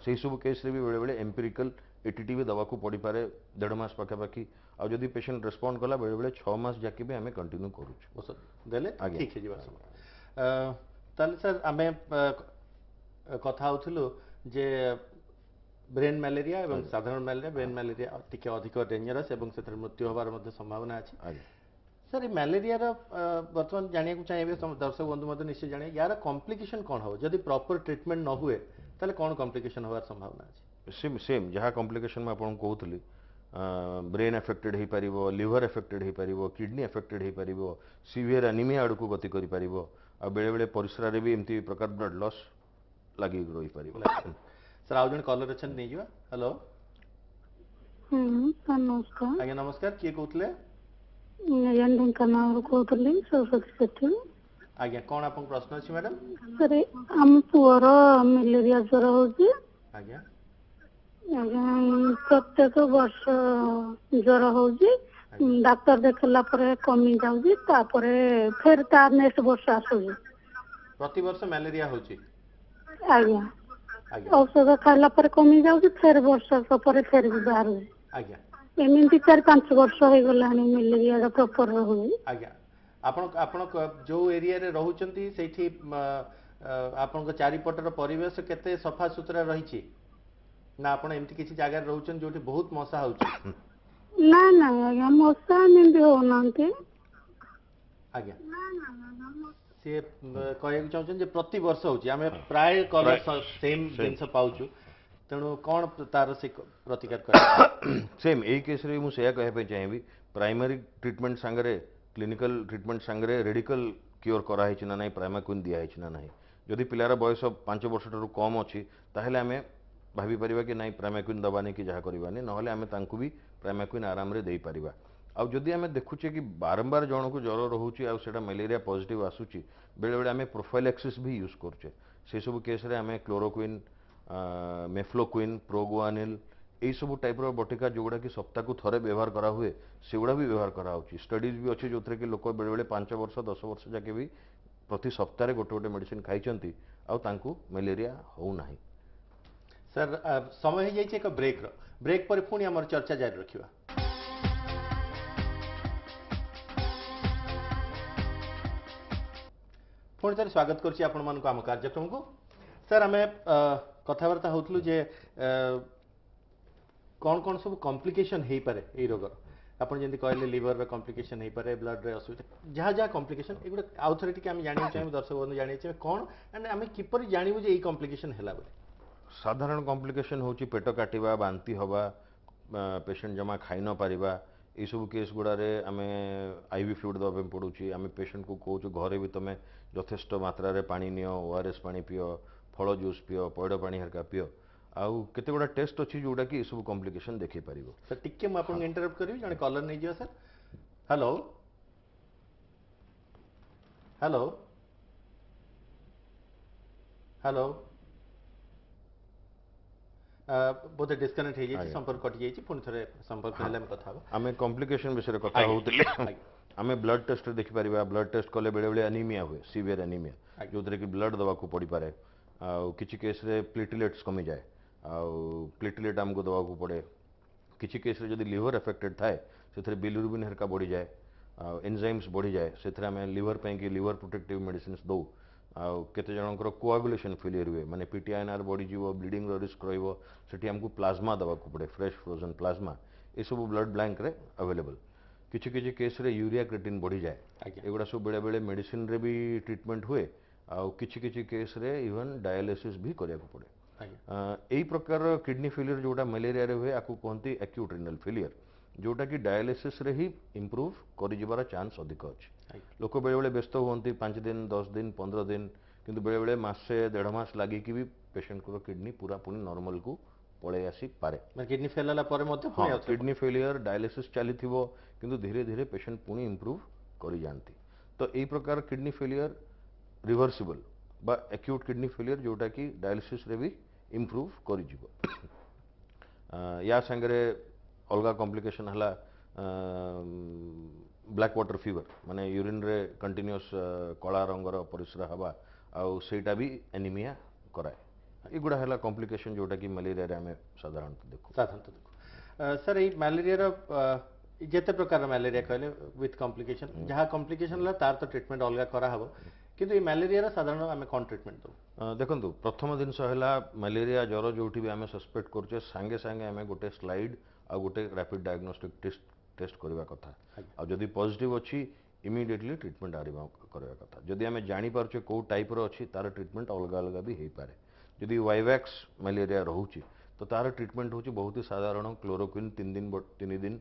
ସେଇ ସବୁ କେସ୍ରେ ବି ବେଳେବେଳେ ଏମ୍ପିରିକାଲ ଏଟିଟି ବି ଦେବାକୁ ପଡ଼ିପାରେ 1.5 ମାସ ପାଖାପାଖି। ଆଉ ଯଦି ପେସେଣ୍ଟ ରେସ୍ପଣ୍ଡ କଲା ବେଳେବେଳେ 6 ମାସ ଯାକେ ବି ଆମେ କଣ୍ଟିନ୍ୟୁ କରୁଛୁ ଔଷଧ ଦେଲେ ଆଜ୍ଞା। ଠିକ୍ ହେଇଯିବ ସବୁ। ତାହେଲେ ସାର୍ ଆମେ କଥା ହେଉଥିଲୁ ଯେ ବ୍ରେନ୍ ମ୍ୟାଲେରିଆ ଏବଂ ସାଧାରଣ ମ୍ୟାଲେରିଆ, ବ୍ରେନ୍ ମ୍ୟାଲେରିଆ ଟିକେ ଅଧିକ ଡେଞ୍ଜରସ୍ ଏବଂ ସେଥିରେ ମୃତ୍ୟୁ ହେବାର ମଧ୍ୟ ସମ୍ଭାବନା ଅଛି। ଆଜ୍ଞା। ସାର୍ ଏ ମ୍ୟାଲେରିଆର ବର୍ତ୍ତମାନ ଜାଣିବାକୁ ଚାହିଁବେ ଦର୍ଶକ ବନ୍ଧୁ ମଧ୍ୟ ନିଶ୍ଚୟ ଜାଣିବେ, ୟାର କମ୍ପ୍ଲିକେସନ୍ କ'ଣ ହେବ ଯଦି ପ୍ରପର ଟ୍ରିଟମେଣ୍ଟ ନ ହୁଏ, ତାହେଲେ କ'ଣ କମ୍ପ୍ଲିକେସନ୍ ହେବାର ସମ୍ଭାବନା ଅଛି? ସେମ୍ ଯାହା କମ୍ପ୍ଲିକେସନ୍ ମୁଁ ଆପଣଙ୍କୁ କହୁଥିଲି, ବ୍ରେନ୍ ଆଫେକ୍ଟେଡ୍ ହେଇପାରିବ, ଲିଭର ଆଫେକ୍ଟେଡ୍ ହେଇପାରିବ, କିଡନୀ ଆଫେକ୍ଟେଡ୍ ହେଇପାରିବ, ସିଭିୟର ଆନିମିଆ ଆଡ଼କୁ ଗତି କରିପାରିବ, ଆଉ ବେଳେବେଳେ ପରିସ୍ରାରେ ବି ଏମିତି ପ୍ରକାର ବ୍ଲଡ୍ ଲସ୍ ଲାଗି ରହିପାରିବ। ସାର୍ ଆଉ ଜଣେ କଲର ଅଛନ୍ତି, ନେଇଯିବା। ହ୍ୟାଲୋ ସାର୍ ନମସ୍କାର। ଆଜ୍ଞା ନମସ୍କାର, କିଏ କହୁଥିଲେ? ଆଜ୍ଞା ଢେଙ୍କାନାଳରୁ କହୁଥିଲି, ସରସ୍ୱତୀ ସେଠୀ। ଆଜ୍ଞା, କ'ଣ ଆପଣଙ୍କ ପ୍ରଶ୍ନ ଅଛି ମ୍ୟାଡ଼ାମ? ସାର୍ ଆମ ପୁଅର ମ୍ୟାଲେରିଆ ଜ୍ୱର ହଉଛି। ଆଜ୍ଞା ଆଜ୍ଞା ପ୍ରତ୍ୟେକ ବର୍ଷ ଜ୍ୱର ହଉଛି, ଡାକ୍ତର ଦେଖେଇଲା ପରେ କମି ଯାଉଛି, ତାପରେ ଫେର ତା ନେକ୍ସଟ ବର୍ଷ ଆସୁଛି। ପ୍ରତିବର୍ଷ ମ୍ୟାଲେରିଆ ହେଉଛି? ଆଜ୍ଞା, ଆଜ୍ଞା ଔଷଧ ଖାଇଲା ପରେ କମି ଯାଉଛି, ଫେର ବର୍ଷ ପରେ ଫେର ବି ବାହାରୁଛି। ଆଜ୍ଞା ଏମିତି 4-5 ବର୍ଷ ହେଇଗଲାଣି ମ୍ୟାଲେରିଆ ପ୍ରପର ରହୁଛି। ଆଜ୍ଞା, ଆପଣ ଯୋଉ ଏରିଆରେ ରହୁଛନ୍ତି ସେଇଠି ଆପଣଙ୍କ ଚାରିପଟର ପରିବେଶ କେତେ ସଫାସୁତୁରା ରହିଛି, ନା ଆପଣ ଏମିତି କିଛି ଜାଗାରେ ରହୁଛନ୍ତି ଯୋଉଠି ବହୁତ ମଶା ହେଉଛି? ନାଇଁ ଆଜ୍ଞା, ମଶା ଏମିତି ହଉନାହାନ୍ତି। ଆଜ୍ଞା, ସିଏ କହିବାକୁ ଚାହୁଁଛନ୍ତି ଯେ ପ୍ରତିବର୍ଷ ହେଉଛି, ଆମେ ପ୍ରାୟ କଲର ସେମ୍ ଜିନିଷ ପାଉଛୁ, ତେଣୁ କ'ଣ ତାର ସେ ପ୍ରତିକାର କରିବା? ସେମ୍ ଏଇ କେସ୍ରେ ମୁଁ ସେଇଆ କହିବା ପାଇଁ ଚାହିଁବି, ପ୍ରାଇମାରୀ ଟ୍ରିଟମେଣ୍ଟ ସାଙ୍ଗରେ କ୍ଲିନିକାଲ ଟ୍ରିଟମେଣ୍ଟ ସାଙ୍ଗରେ ରେଡିକାଲ କ୍ୟୁର କରାହେଇଛି ନା ନାହିଁ, ପ୍ରାଇମାକ୍ୱିନ୍ ଦିଆହେଇଛି ନା ନାହିଁ। ଯଦି ପିଲାର ବୟସ 5 ବର୍ଷ ଠାରୁ କମ୍ ଅଛି ତାହେଲେ ଆମେ ଭାବିପାରିବା କି ନାଇଁ ପ୍ରାଇମାକ୍ୱିନ୍ ଦେବାନି କି ଯାହା କରିବାନି, ନହେଲେ ଆମେ ତାଙ୍କୁ ବି ପ୍ରାଇମାକ୍ୱିନ୍ ଆରାମରେ ଦେଇପାରିବା। ଆଉ ଯଦି ଆମେ ଦେଖୁଛେ କି ବାରମ୍ବାର ଜଣକୁ ଜ୍ୱର ରହୁଛି ଆଉ ସେଇଟା ମ୍ୟାଲେରିଆ ପଜିଟିଭ ଆସୁଛି, ବେଳେବେଳେ ଆମେ ପ୍ରୋଫାଇଲାକ୍ସିସ୍ ବି ୟୁଜ୍ କରୁଛେ। ସେସବୁ କେସ୍ରେ ଆମେ କ୍ଲୋରୋକ୍ୱିନ୍, ମେଫ୍ଲୋକ୍ୱିନ୍, ପ୍ରୋଗୁଆନିଲ୍ ଏଇସବୁ ଟାଇପ୍ର ବଟିକା ଯେଉଁଗୁଡ଼ାକି ସପ୍ତାହକୁ ଥରେ ବ୍ୟବହାର କରାହୁଏ, ସେଗୁଡ଼ା ବି ବ୍ୟବହାର କରାହେଉଛି। ଷ୍ଟଡିଜ୍ ବି ଅଛି ଯେଉଁଥିରେ କି ଲୋକ ବେଳେବେଳେ 5 ବର୍ଷ 10 ବର୍ଷ ଯାକେ ବି ପ୍ରତି ସପ୍ତାହରେ ଗୋଟେ ମେଡ଼ିସିନ୍ ଖାଇଛନ୍ତି ଆଉ ତାଙ୍କୁ ମ୍ୟାଲେରିଆ ହେଉନାହିଁ। ସାର୍ ସମୟ ହେଇଯାଇଛି ଏକ ବ୍ରେକ୍ର, ବ୍ରେକ୍ ପରେ ପୁଣି ଆମର ଚର୍ଚ୍ଚା ଜାରି ରଖିବା। ପୁଣି ଥରେ ସ୍ୱାଗତ କରୁଛି ଆପଣମାନଙ୍କୁ ଆମ କାର୍ଯ୍ୟକ୍ରମକୁ। ସାର୍ ଆମେ କଥାବାର୍ତ୍ତା ହେଉଥିଲୁ ଯେ କ'ଣ କ'ଣ ସବୁ କମ୍ପ୍ଲିକେସନ୍ ହେଇପାରେ ଏଇ ରୋଗର। ଆପଣ ଯେମିତି କହିଲେ ଲିଭରର କମ୍ପ୍ଲିକେସନ୍ ହେଇପାରେ, ବ୍ଲଡ୍ରେ ଅସୁବିଧା, ଯାହା କମ୍ପ୍ଲିକେସନ୍, ଏଗୁଡ଼ା ଆଉ ଥରେ ଟିକେ ଆମେ ଜାଣିବାକୁ ଚାହିଁବୁ, ଦର୍ଶକ ବନ୍ଧୁ ଜାଣିବାକୁ ଚାହିଁବେ କ'ଣ, ଆଣ୍ଡ ଆମେ କିପରି ଜାଣିବୁ ଯେ ଏଇ କମ୍ପ୍ଲିକେସନ୍ ହେଲା ବୋଲି? ସାଧାରଣ କମ୍ପ୍ଲିକେସନ୍ ହେଉଛି ପେଟ କାଟିବା, ବାନ୍ତି ହେବା, ପେସେଣ୍ଟ ଜମା ଖାଇ ନ ପାରିବା। ଏଇସବୁ କେସ୍ ଗୁଡ଼ାରେ ଆମେ ଆଇଭି ଫ୍ଲୁଇଡ୍ ଦେବା ପାଇଁ ପଡ଼ୁଛି। ଆମେ ପେସେଣ୍ଟକୁ କହୁଛୁ ଘରେ ବି ତୁମେ ଯଥେଷ୍ଟ ମାତ୍ରାରେ ପାଣି ନିଅ, ORS ପାଣି ପିଅ, ଫଳ ଜୁସ୍ ପିଅ, ପଇଡ଼ ପାଣି ହେରିକା ପିଅ। ଆଉ କେତେ ଗୁଡ଼ା ଟେଷ୍ଟ ଅଛି ଯେଉଁଟାକି ଏସବୁ କମ୍ପ୍ଲିକେସନ୍ ଦେଖେଇ ପାରିବ। ସାର୍ ଟିକେ ମୁଁ ଆପଣଙ୍କୁ ଇଣ୍ଟରପ୍ଟ କରିବି, ଜଣେ କଲର ନେଇଯିବା ସାର୍। ହ୍ୟାଲୋ ହ୍ୟାଲୋ ହ୍ୟାଲୋ ବୋଧେ ଡିସ୍କନେକ୍ଟ ହେଇଯାଇଛି, ସମ୍ପର୍କ କଟିଯାଇଛି, ପୁଣି ଥରେ ସମ୍ପର୍କ ହେଲେ ଆମେ କଥା ହେବା। ଆମେ କମ୍ପ୍ଲିକେସନ୍ ବିଷୟରେ କଥା ହେଉଥିଲେ। ଆମେ ବ୍ଲଡ୍ ଟେଷ୍ଟରେ ଦେଖିପାରିବା, ବ୍ଲଡ୍ ଟେଷ୍ଟ କଲେ ବେଳେବେଳେ ଆନିମିଆ ହୁଏ, ସିଭିୟର ଆନିମିଆ, ଯେଉଁଥିରେ କି ବ୍ଲଡ୍ ଦେବାକୁ ପଡ଼ିପାରେ। ଆଉ କିଛି କେସ୍ରେ ପ୍ଲେଟଲେଟ୍ସ କମିଯାଏ, ଆଉ ପ୍ଲେଟଲେଟ୍ ଆମକୁ ଦେବାକୁ ପଡ଼େ। କିଛି କେସ୍ରେ ଯଦି ଲିଭର ଆଫେକ୍ଟେଡ୍ ଥାଏ ସେଥିରେ ବିଲିରୁବିନ୍ ହେରିକା ବଢ଼ିଯାଏ। एंजाइम्स बढ़ी जाए से लिवर पे लिवर प्रोटेक्टिव मेडिसिन दौ केते जनकर कोआगुलेशन फेलियर हुए माने पीटीआईएनआर बढ़ी जीव ब्लीडिंग रिस्क रही हमको प्लाज्मा दवा पड़े फ्रेश फ्रोजन प्लाज्मा ये सब ब्लड बैंक रे अवेलेबल किछि किछि केस रे यूरिया क्रिएटिन बढ़ी जाए एगुड़ा सब बेले बेले मेडिसिन रे भी ट्रीटमेंट हुए आउ किछि किछि केस रे इवन डायलिसिस भी करिया को पड़े यही प्रकार किडनी फेलियर जोटा मलेरिया रे हुए आपको कहते एक्यूट रिनल फेलियर जोटा कि डायलिसिस रे ही इंप्रूव कर जिबार चांस अधिक अच्छे लोक बेले बेले व्यस्त हुंती 5 दिन 10 दिन 15 दिन किंतु बेले बेले मासे 1.5 मास लागी कि भी पेशेंट को किडनी पूरा पुनी नॉर्मल को पळे आसी पारे किडनी फेल होला परे मते किडनी फेलियर डायलिसिस चली थिबो किंतु धीरे धीरे पेशेंट पुनी इंप्रूव करी जानती तो एई प्रकार किडनी फेलियर रिवर्सिबल बा एक्यूट किडनी फेलियर जोटा कि डायलिसिस रे भी इंप्रूव करी जिवो या संगरे अलगा कॉम्प्लिकेशन हला ब्लैक वाटर फीवर माने यूरिन रे कंटिन्यूअस कला रंगर परिस्रा हवा आउ सेटा भी एनीमिया कराए एगुड़ा है कॉम्प्लिकेशन जोटा कि मलेरिया रे हमें साधारणतः सर ये मलेरिया रो जेते प्रकार मलेरिया कहले विथ कॉम्प्लिकेशन जहाँ कॉम्प्लिकेशन तार तो ट्रीटमेंट अलग करा हबो किंतु ये मलेरिया साधारण आम कौन ट्रीटमेंट दो देखो प्रथम जिनस है मलेरिया ज्वर जो भी आम सस्पेक्ट करुचे सांगे सांगे आम गोटे स्लाइड आ गोटे रैपिड डायग्नोस्टिक टेस्ट करवा कथा आ जदि पॉजिटिव अच्छी इमिडिएटली ट्रीटमेंट आरंभ करवा कथा जदि आम जानी पारछे को टाइप रो अच्छी तार ट्रीटमेंट अलग अलग भी हो पारे जदि वाइवैक्स मलेरिया रोचे तो तार ट्रीटमेंट होची बहुत ही साधारण क्लोरोक्विन 3 दिन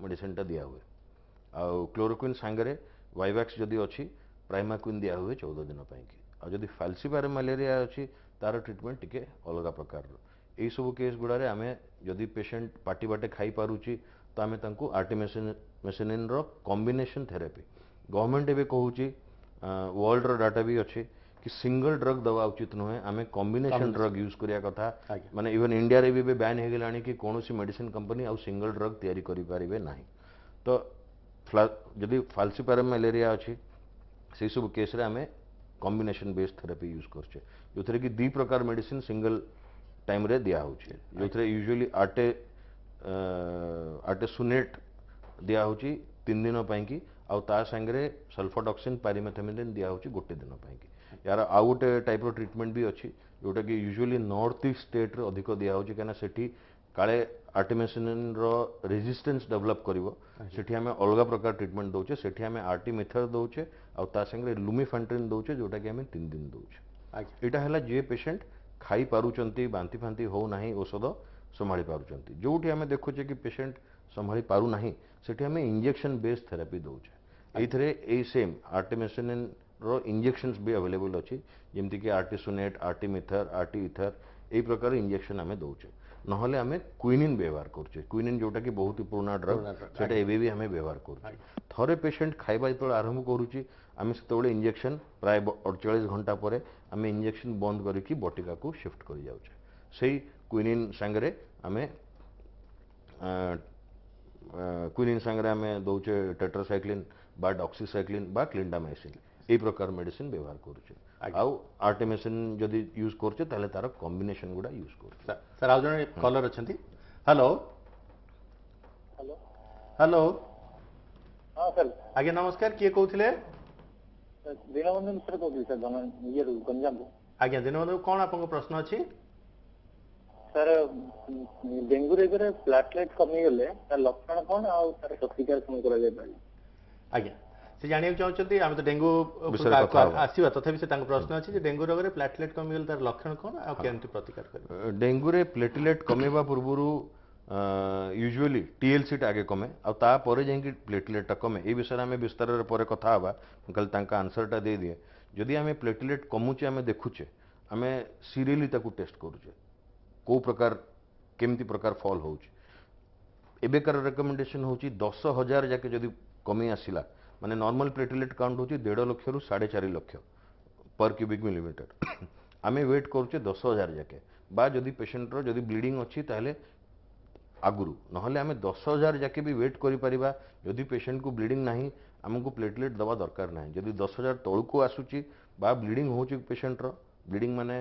मेडिसिन टा दिया हुए आ क्लोरोक्विन सांगरे वाइवैक्स जदि अच्छी प्राइमाक्विन दिया हुए 14 दिन की आ जदि फाल्सिपार मलेरिया अच्छी तार ट्रीटमेंट टिके अलग प्रकार यही सब केस गुड़ा आम जदि पेशेंट पार्टी बाटे खाई पारुची तो आम तांको आर्टिमेसिनिन रो कॉम्बिनेशन थेरेपी गवर्नमेंट एवं कहूँ वर्ल्ड रो डाटा भी अच्छे कि सिंगल ड्रग दवा उचित नुहे आम कॉम्बिनेशन ड्रग यूज करिया कथा माने इवन इंडिया रे भी बैन हो गलानी कि कौन सी मेडिसिन कंपनी आ सिंगल ड्रग तैयारी करि पारिबे नाही तो जदि फाल्सिपारम मलेरिया अच्छी से सब केस रे आम कॉम्बिनेशन बेस्ड थेरेपी यूज करछे जो थे कि 2 प्रकार मेडिसिन सिंगल टाइम रे दिया होछे जो थे यूजुअली आर्टेसुनेट दिया होची 3 दिन की आउ ता संगे सल्फाडॉक्सिन पारिमेथामिन दिया होची गोटे दिन की यार आउ गोटे टाइप रो ट्रीटमेंट भी अच्छी जोटा कि यूजुअली नॉर्थ ईस्ट स्टेट रे अधिक दिया होची कना सेठी काले आर्टिमेसिनिन रो रेजिस्टेंस डेवलप करिवो सेठी हमें अलग प्रकार ट्रीटमेंट दउचे सेठी हमें आर्टिमेथर दउचे आ ता संगे लुमिफेंट्रिन दउचे जोटा कि हमें 3 दिन दउचे एटा हला जे पेशेंट खाई पारुचंती बांती फांती हो नाही औषध संभाली पारुचंती जोठी हमें देखुचे कि पेशेंट संभाली पारु नाही सेठी हमें इंजेक्शन बेस्ड थेरेपी दउचे एथरे ए सेम आर्टिमेसिनिन रो इंजेक्शंस भी अवेलेबल अच्छी जमती कि आर्टिसुनेट आर्टिमिथर आर्टिइथर यही प्रकार इंजेक्शन आम दौचे नहले आम क्विनिन व्यवहार करछे क्विनिन जोटा कि बहुत ही पुराना ड्रग सेटा एबे भी हमें व्यवहार करछे थरे पेशेंट खाइबा जो आरंभ करूची आम से इंजेक्शन प्राय 48 घंटा पर आम इंजेक्शन बंद करके बटिका को शिफ्ट कर जाऊे से क्विनिन सांगरे आम क्विनिन सांगरे आम दौचे टेट्रासाइक्लिन बा डॉक्सीसाइक्लिन बा क्लिंडामाइसिन यही प्रकार मेडिसिन व्यवहार करुचे आउ आर्टिमेसिन जदि यूज करछे ताले तार कॉम्बिनेशन गुडा यूज कर सर आउ जने कॉलर अछंती हेलो हेलो हेलो हां सर आगे नमस्कार किए कहउथिले दीनबंधु मिश्र कहउथि सर ये गंजाम आगे दीनबंधु कोन आपन प्रश्न अछि सर डेंगू रे प्लेटलेट कमी गले तार लक्षण कोन आ तार प्रतिकार कोन करा जाय पारि आगे से जानिया चाहते आम तो डेंगू आसवा तथापि से प्रश्न अच्छी डेंगू रोग में प्लेटलेट कमीगले तार लक्षण कौन आ केमती प्रतिकार कर डेंगू रे प्लेटलेट कमेबा पूर्व यूजुअली टीएलसी आगे कमे आपर जाकि प्लेटलेट कमे ये विषय में विस्तार पर कथा हवा कल आंसरटा दे दिए जदि आम प्लेटलेट कमुचे आम देखुचे आम सीरियली टेस्ट करुचे कौ प्रकार केमती प्रकार फॉल होउची एबेकार रिकमेंडेशन होची 10,000 जाके जदि कमी आसिला माने नॉर्मल प्लेटलेट काउंट होची 1.5 लाख रु 4.5 लाख पर क्यूबिक मिलीमीटर आम वेट करुचे 10,000 जाके बा जदि पेशेंट रो जदि ब्लीडिंग अच्छी ताहले आगुरु नहले आम 10,000 जाके भी वेट करि परिबा जदि पेशेंट को ब्लीडिंग नाही आमको प्लेटलेट दवा दरकार नाही जदि 10,000 तळको आसुची बा ब्लीडिंग होची पेशेंट रो ब्लीडिंग माने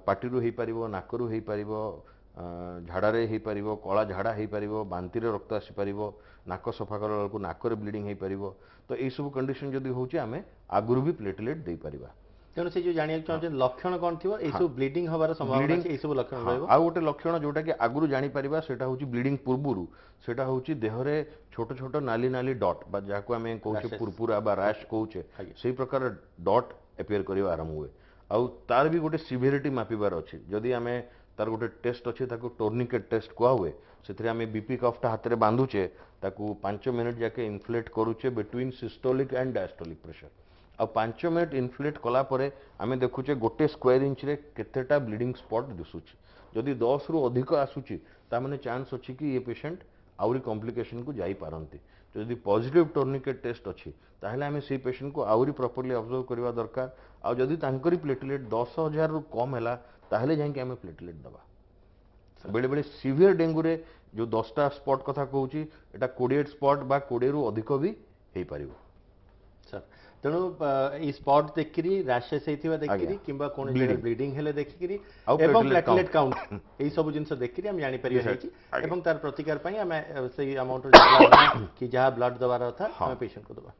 पार्टी रो हे परिबो नाक रो हे परिबो ଝାଡ଼ାରେ ହେଇପାରିବ, କଳା ଝାଡ଼ା ହେଇପାରିବ, ବାନ୍ତିରେ ରକ୍ତ ଆସିପାରିବ, ନାକ ସଫା କଲା ବେଳକୁ ନାକରେ ବ୍ଲିଡ଼ିଂ ହେଇପାରିବ। ତ ଏଇସବୁ କଣ୍ଡିସନ୍ ଯଦି ହେଉଛି ଆମେ ଆଗରୁ ବି ପ୍ଲେଟଲେଟ୍ ଦେଇପାରିବା। ତେଣୁ ସେ ଯେଉଁ ଜାଣିବାକୁ ଚାହୁଁଛନ୍ତି ଲକ୍ଷଣ କ'ଣ ଥିବ, ଏଇସବୁ ବ୍ଲିଡିଂ ହେବାର ସମ୍ଭାବନା ଅଛି, ଏଇସବୁ ଲକ୍ଷଣ ରହିବ। ଆଉ ଗୋଟେ ଲକ୍ଷଣ ଯୋଉଟାକି ଆଗରୁ ଜାଣିପାରିବା ସେଟା ହେଉଛି ବ୍ଲିଡ଼ିଂ ପୂର୍ବରୁ, ସେଟା ହେଉଛି ଦେହରେ ଛୋଟ ଛୋଟ ନାଲି ନାଲି ଡଟ୍ ବା ଯାହାକୁ ଆମେ କହୁଛେ ପୁରପୁରା ବା ରାଶ୍ କହୁଛେ, ସେଇ ପ୍ରକାର ଡଟ୍ ଏପିୟର କରିବା ଆରମ୍ଭ ହୁଏ। ଆଉ ତାର ବି ଗୋଟେ ସିଭିୟରିଟି ମାପିବାର ଅଛି। ଯଦି ଆମେ ତାର ଗୋଟେ ଟେଷ୍ଟ ଅଛି ତାକୁ ଟୋର୍ନିକେଟ୍ ଟେଷ୍ଟ କୁହାହୁଏ। ସେଥିରେ ଆମେ ବିପି କଫ୍ଟା ହାତରେ ବାନ୍ଧୁଛେ, ତାକୁ 5 ମିନିଟ୍ ଯାକେ ଇନଫ୍ଲେଟ୍ କରୁଛେ ବିଟୱିନ୍ ସିଷ୍ଟୋଲିକ୍ ଆଣ୍ଡ ଡାୟଷ୍ଟୋଲିକ୍ ପ୍ରେସର। ଆଉ 5 ମିନିଟ୍ ଇନଫ୍ଲେଟ୍ କଲା ପରେ ଆମେ ଦେଖୁଛେ ଗୋଟେ ସ୍କୋୟାର ଇଞ୍ଚରେ କେତେଟା ବ୍ଲିଡ଼ିଂ ସ୍ପଟ୍ ଦିଶୁଛି। ଯଦି 10ରୁ ଅଧିକ ଆସୁଛି ତାମାନେ ଚାନ୍ସ ଅଛି କି ଏ ପେସେଣ୍ଟ ଆହୁରି କମ୍ପ୍ଲିକେସନକୁ ଯାଇପାରନ୍ତି। ଯଦି ପଜିଟିଭ ଟୋର୍ନିକେଟ୍ ଟେଷ୍ଟ ଅଛି ତାହେଲେ ଆମେ ସେଇ ପେସେଣ୍ଟକୁ ଆହୁରି ପ୍ରପରଲି ଅବଜର୍ଭ କରିବା ଦରକାର। ଆଉ ଯଦି ତାଙ୍କରି ପ୍ଲେଟଲେଟ୍ 10,000ରୁ କମ୍ ହେଲା ତାହେଲେ ଯାଇକି ଆମେ ପ୍ଲେଟଲେଟ୍ ଦେବା। ବେଳେବେଳେ ସିଭିୟର ଡେଙ୍ଗୁରେ ଯେଉଁ 10ଟା ସ୍ପଟ୍ କଥା କହୁଛି ଏଇଟା 20 ସ୍ପଟ୍ ବା 20ରୁ ଅଧିକ ବି ହେଇପାରିବ। ସାର୍ ତେଣୁ ଏଇ ସ୍ପଟ୍ ଦେଖିକିରି ରାଶେସ୍ ହେଇଥିବା ଦେଖିକିରି କିମ୍ବା କୌଣସି ଜାଗାରେ ବ୍ଲିଡିଂ ହେଲେ ଦେଖିକିରି ଏବଂ ପ୍ଲେଟଲେଟ୍ କାଉଣ୍ଟ ଏଇ ସବୁ ଜିନିଷ ଦେଖିକିରି ଆମେ ଜାଣିପାରିବା ହେଇଛି ଏବଂ ତାର ପ୍ରତିକାର ପାଇଁ ଆମେ ସେଇ ଆମାଉଣ୍ଟର ପ୍ଲାଜମା କି ଯାହା ବ୍ଲଡ୍ ଦେବାର କଥା ଆମେ ପେସେଣ୍ଟକୁ ଦେବା।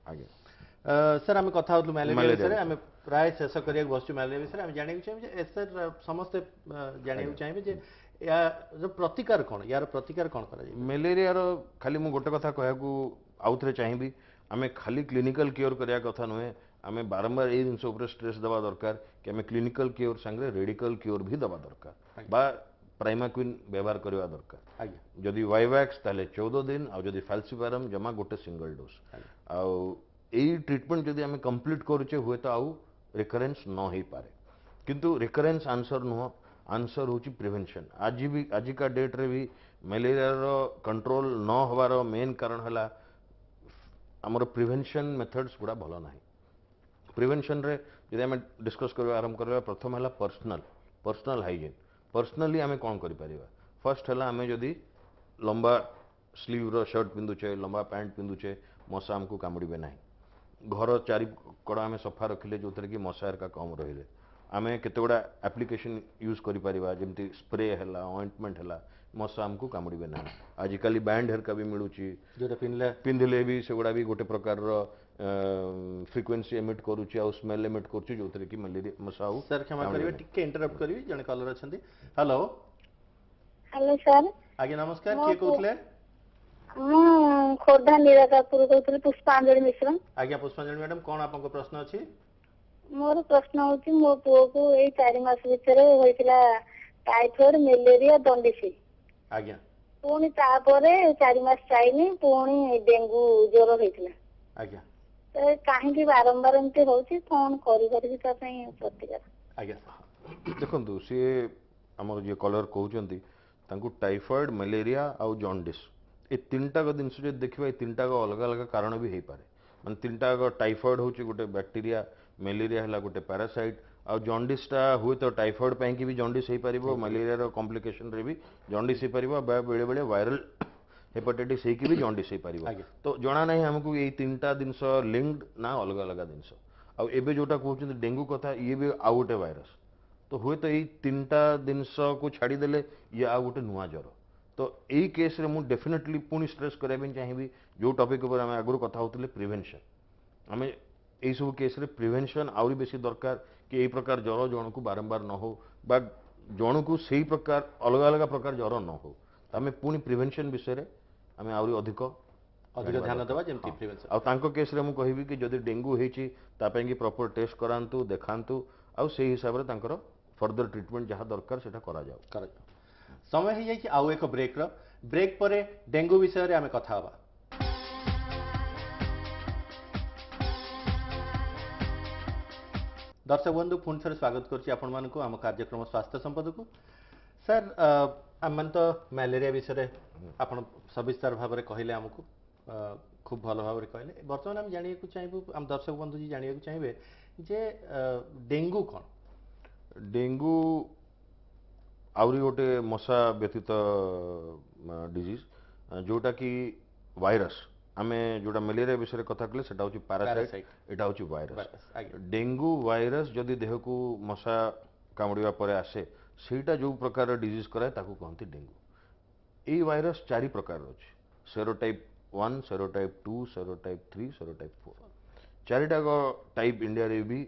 ସାର୍ ଆମେ କଥା ହେଉଥିଲୁ ମ୍ୟାଲେରିଆ ବିଷୟରେ, ଆମେ ପ୍ରାୟ ଶେଷ କରିବାକୁ ବସୁଛୁ ମ୍ୟାଲେରିଆ ବିଷୟରେ। ଆମେ ଜାଣିବାକୁ ଚାହିଁବୁ ଯେ ସାର୍ ସମସ୍ତେ ଜାଣିବାକୁ ଚାହିଁବେ ଯେ ୟାର ପ୍ରତିକାର କ'ଣ, ୟାର ପ୍ରତିକାର କ'ଣ କରାଯିବ? ମ୍ୟାଲେରିଆର ଖାଲି ମୁଁ ଗୋଟେ କଥା କହିବାକୁ ଆଉଥରେ ଚାହିଁବି, ଆମେ ଖାଲି କ୍ଲିନିକାଲ କିଓର କରିବା କଥା ନୁହେଁ, ଆମେ ବାରମ୍ବାର ଏଇ ଜିନିଷ ଉପରେ ଷ୍ଟ୍ରେସ୍ ଦେବା ଦରକାର କି ଆମେ କ୍ଲିନିକାଲ କିଓର ସାଙ୍ଗରେ ରେଡିକାଲ କିଓର ବି ଦେବା ଦରକାର ବା ପ୍ରାଇମାକ୍ୱିନ୍ ବ୍ୟବହାର କରିବା ଦରକାର। ଯଦି ୱାଇଭାକ୍ସ ତାହେଲେ 14 ଦିନ, ଆଉ ଯଦି ଫାଲସିପାରମ୍ ଜମା ଗୋଟେ ସିଙ୍ଗଲ ଡୋଜ୍। ଆଉ ଏଇ ଟ୍ରିଟମେଣ୍ଟ ଯଦି ଆମେ କମ୍ପ୍ଲିଟ୍ କରୁଛେ ହୁଏତ ଆଉ ରିକରେନ୍ସ ନ ହେଇପାରେ, କିନ୍ତୁ ରିକରେନ୍ସ ଆନ୍ସର ନୁହଁ, ଆନ୍ସର ହେଉଛି ପ୍ରିଭେନ୍ସନ୍। ଆଜିକା ଡେଟ୍ରେ ବି ମ୍ୟାଲେରିଆର କଣ୍ଟ୍ରୋଲ ନ ହେବାର ମେନ୍ କାରଣ ହେଲା ଆମର ପ୍ରିଭେନ୍ସନ୍ ମେଥଡ୍ସ ଗୁଡ଼ା ଭଲ ନାହିଁ। ପ୍ରିଭେନ୍ସନ୍ରେ ଯଦି ଆମେ ଡିସ୍କସ୍ କରିବା ଆରମ୍ଭ କରିବା, ପ୍ରଥମ ହେଲା ପର୍ସନାଲ ହାଇଜିନ୍। ପର୍ସନାଲି ଆମେ କ'ଣ କରିପାରିବା? ଫର୍ଷ୍ଟ ହେଲା ଆମେ ଯଦି ଲମ୍ବା ସ୍ଲିଭ୍ର ସର୍ଟ ପିନ୍ଧୁଛେ, ଲମ୍ବା ପ୍ୟାଣ୍ଟ ପିନ୍ଧୁଛେ, ମଶା ଆମକୁ କାମୁଡ଼ିବେ ନାହିଁ। ଘର ଚାରିକଡ଼ ଆମେ ସଫା ରଖିଲେ ଯେଉଁଥିରେ କି ମଶା ହେରିକା କମ୍ ରହିଲେ। ଆମେ କେତେଗୁଡ଼ା ଆପ୍ଲିକେସନ୍ ୟୁଜ୍ କରିପାରିବା, ଯେମିତି ସ୍ପ୍ରେ ହେଲା, ଅଏଣ୍ଟମେଣ୍ଟ ହେଲା, ମଶା ଆମକୁ କାମୁଡ଼ିବେ ନାହିଁ। ଆଜିକାଲି ବ୍ୟାଣ୍ଡ ହେରିକା ବି ମିଳୁଛି, ଯେଉଁଟା ପିନ୍ଧିଲେ ବି ସେଗୁଡ଼ା ବି ଗୋଟେ ପ୍ରକାରର ଫ୍ରିକ୍ୱେନ୍ସି ଏମିଟ୍ କରୁଛି ଆଉ ସ୍ମେଲ୍ ଏମିଟ୍ କରୁଛି, ଯେଉଁଥିରେ କି ମ୍ୟାଲେରିଆ ମଶା ଆଉ। ସାର୍ କ୍ଷମା କରିବେ, ଟିକେ ଇଣ୍ଟରପ୍ଟ କରିବି, ଜଣେ କଲର ଅଛନ୍ତି। Hello hello sir. ଆଜ୍ଞା ନମସ୍କାର, କିଏ କହୁଥିଲେ? ମୁଁ ଖୋର୍ଦ୍ଧା ନିରାକାପୁର କହୁଥିଲି, ପୁଷ୍ପାଞ୍ଜଳି ମିଶ୍ର। ଆଜ୍ଞା ପୁଷ୍ପାଞ୍ଜଳି ମ୍ୟାଡାମ, କ'ଣ ଆପଣଙ୍କ ପ୍ରଶ୍ନ ଅଛି? ମୋର ପ୍ରଶ୍ନ ହଉଛି, ମୋ ପୁଅକୁ ଏଇ 4 ମାସ ଭିତରେ ହୋଇଥିଲା ଟାଇଫଏଡ, ମ୍ୟାଲେରିଆ, ଦଣ୍ଡିସି। ଆଜ୍ଞା। ପୁଣି ତାପରେ 4 ମାସ ଯାଇନି ପୁଣି ଡେଙ୍ଗୁ ଜ୍ୱର ହେଇଥିଲା। ଆଜ୍ଞା। କାହିଁକି ବାରମ୍ବାର ଏମିତି ହଉଛି, କ'ଣ କରିପାରିବି ତା ପାଇଁ ପ୍ରତିକାର? ଆଜ୍ଞା ଦେଖନ୍ତୁ, ସିଏ ଆମର ଯିଏ କଲର କହୁଛନ୍ତି ତାଙ୍କୁ ଟାଇଫଏଡ, ମ୍ୟାଲେରିଆ ଆଉ ଜଣ୍ଡିସ୍ ଏ ତିନିଟାକ ଜିନିଷ ଯଦି ଦେଖିବା, ଏ ତିନିଟାକ ଅଲଗା ଅଲଗା କାରଣ ବି ହେଇପାରେ। ମାନେ ତିନିଟାକ, ଟାଇଫଏଡ ହେଉଛି ଗୋଟେ ବ୍ୟାକ୍ଟେରିଆ, ମ୍ୟାଲେରିଆ ହେଲା ଗୋଟେ ପାରାସାଇଟ୍, ଆଉ ଜଣ୍ଡିସ୍ଟା ହୁଏତ ଟାଇଫଏଡ ପାଇଁକି ବି ଜଣ୍ଡିସ୍ ହେଇପାରିବ, ମ୍ୟାଲେରିଆର କମ୍ପ୍ଲିକେସନରେ ବି ଜଣ୍ଡିସ୍ ହେଇପାରିବ, ବା ବେଳେବେଳେ ଭାଇରାଲ ହେପାଟାଇଟିସ୍ ହେଇକି ବି ଜଣ୍ଡିସ୍ ହେଇପାରିବ। ତ ଜଣା ନାହିଁ ଆମକୁ ଏଇ ତିନିଟା ଜିନିଷ ଲିଙ୍କଡ ନା ଅଲଗା ଅଲଗା ଜିନିଷ। ଆଉ ଏବେ ଯୋଉଟା କହୁଛନ୍ତି ଡେଙ୍ଗୁ କଥା, ଇଏ ବି ଆଉ ଗୋଟେ ଭାଇରସ୍। ତ ହୁଏତ ଏଇ ତିନିଟା ଜିନିଷକୁ ଛାଡ଼ିଦେଲେ ଇଏ ଆଉ ଗୋଟେ ନୂଆ ଜ୍ୱର। ତ ଏଇ କେସ୍ରେ ମୁଁ ଡେଫିନେଟଲି ପୁଣି ଷ୍ଟ୍ରେସ୍ କରିବା ପାଇଁ ଚାହିଁବି, ଯେଉଁ ଟପିକ୍ ଉପରେ ଆମେ ଆଗରୁ କଥା ହେଉଥିଲେ, ପ୍ରିଭେନ୍ସନ୍। ଆମେ ଏଇସବୁ କେସ୍ରେ ପ୍ରିଭେନ୍ସନ୍ ଆହୁରି ବେଶୀ ଦରକାର କି ଏଇ ପ୍ରକାର ଜ୍ୱର ଜଣକୁ ବାରମ୍ବାର ନ ହେଉ, ବା ଜଣକୁ ସେଇ ପ୍ରକାର ଅଲଗା ଅଲଗା ପ୍ରକାର ଜ୍ୱର ନ ହେଉ। ଆମେ ପୁଣି ପ୍ରିଭେନ୍ସନ୍ ବିଷୟରେ ଆମେ ଆହୁରି ଅଧିକ ଧ୍ୟାନ ଦେବା, ଯେମିତି ପ୍ରିଭେନ୍ସନ୍। ଆଉ ତାଙ୍କ କେସ୍ରେ ମୁଁ କହିବି କି ଯଦି ଡେଙ୍ଗୁ ହେଇଛି ତା ପାଇଁକି ପ୍ରପର ଟେଷ୍ଟ କରାନ୍ତୁ, ଦେଖାନ୍ତୁ, ଆଉ ସେଇ ହିସାବରେ ତାଙ୍କର ଫର୍ଦର ଟ୍ରିଟମେଣ୍ଟ ଯାହା ଦରକାର ସେଟା କରାଯାଉ। ସମୟ ହେଇଯାଇଛି ଆଉ ଏକ ବ୍ରେକ୍ର। ବ୍ରେକ୍ ପରେ ଡେଙ୍ଗୁ ବିଷୟରେ ଆମେ କଥା ହେବା। दर्शक बंधु पुणी थे स्वागत करुच्ची आपण मानक आम कार्यक्रम स्वास्थ्य संपदक। सर आम तो मैलेरिया विषय आप सविस्तार भाव में कहले आमको खूब भल भाव कहले। बर्तमान आम जाना चाहिए, आम दर्शक बंधु जी जाना चाहिए जे डेंगू कौन? डेंगू आउरी गोटे मशा व्यतीत डिजीज जोटा कि वायरस। आमे जोटा मलेरिया विषय कथा कहले सेटा होची पैरासाइट, एटा होची वायरस। डेंगू वायरस जदि देह को मशा कामुड़िबा परे आसे ସେଇଟା ଯେଉଁ ପ୍ରକାର ଡିଜିଜ୍ କରାଏ ତାକୁ କହନ୍ତି ଡେଙ୍ଗୁ। ଏଇ ଭାଇରସ୍ 4 ପ୍ରକାର ଅଛି, ସେରୋଟାଇପ୍ 1, ସେରୋଟାଇପ୍ 2, ସେରୋଟାଇପ୍ 3, ସେରୋଟାଇପ୍ 4। 4ଟାକ ଟାଇପ୍ ଇଣ୍ଡିଆରେ ବି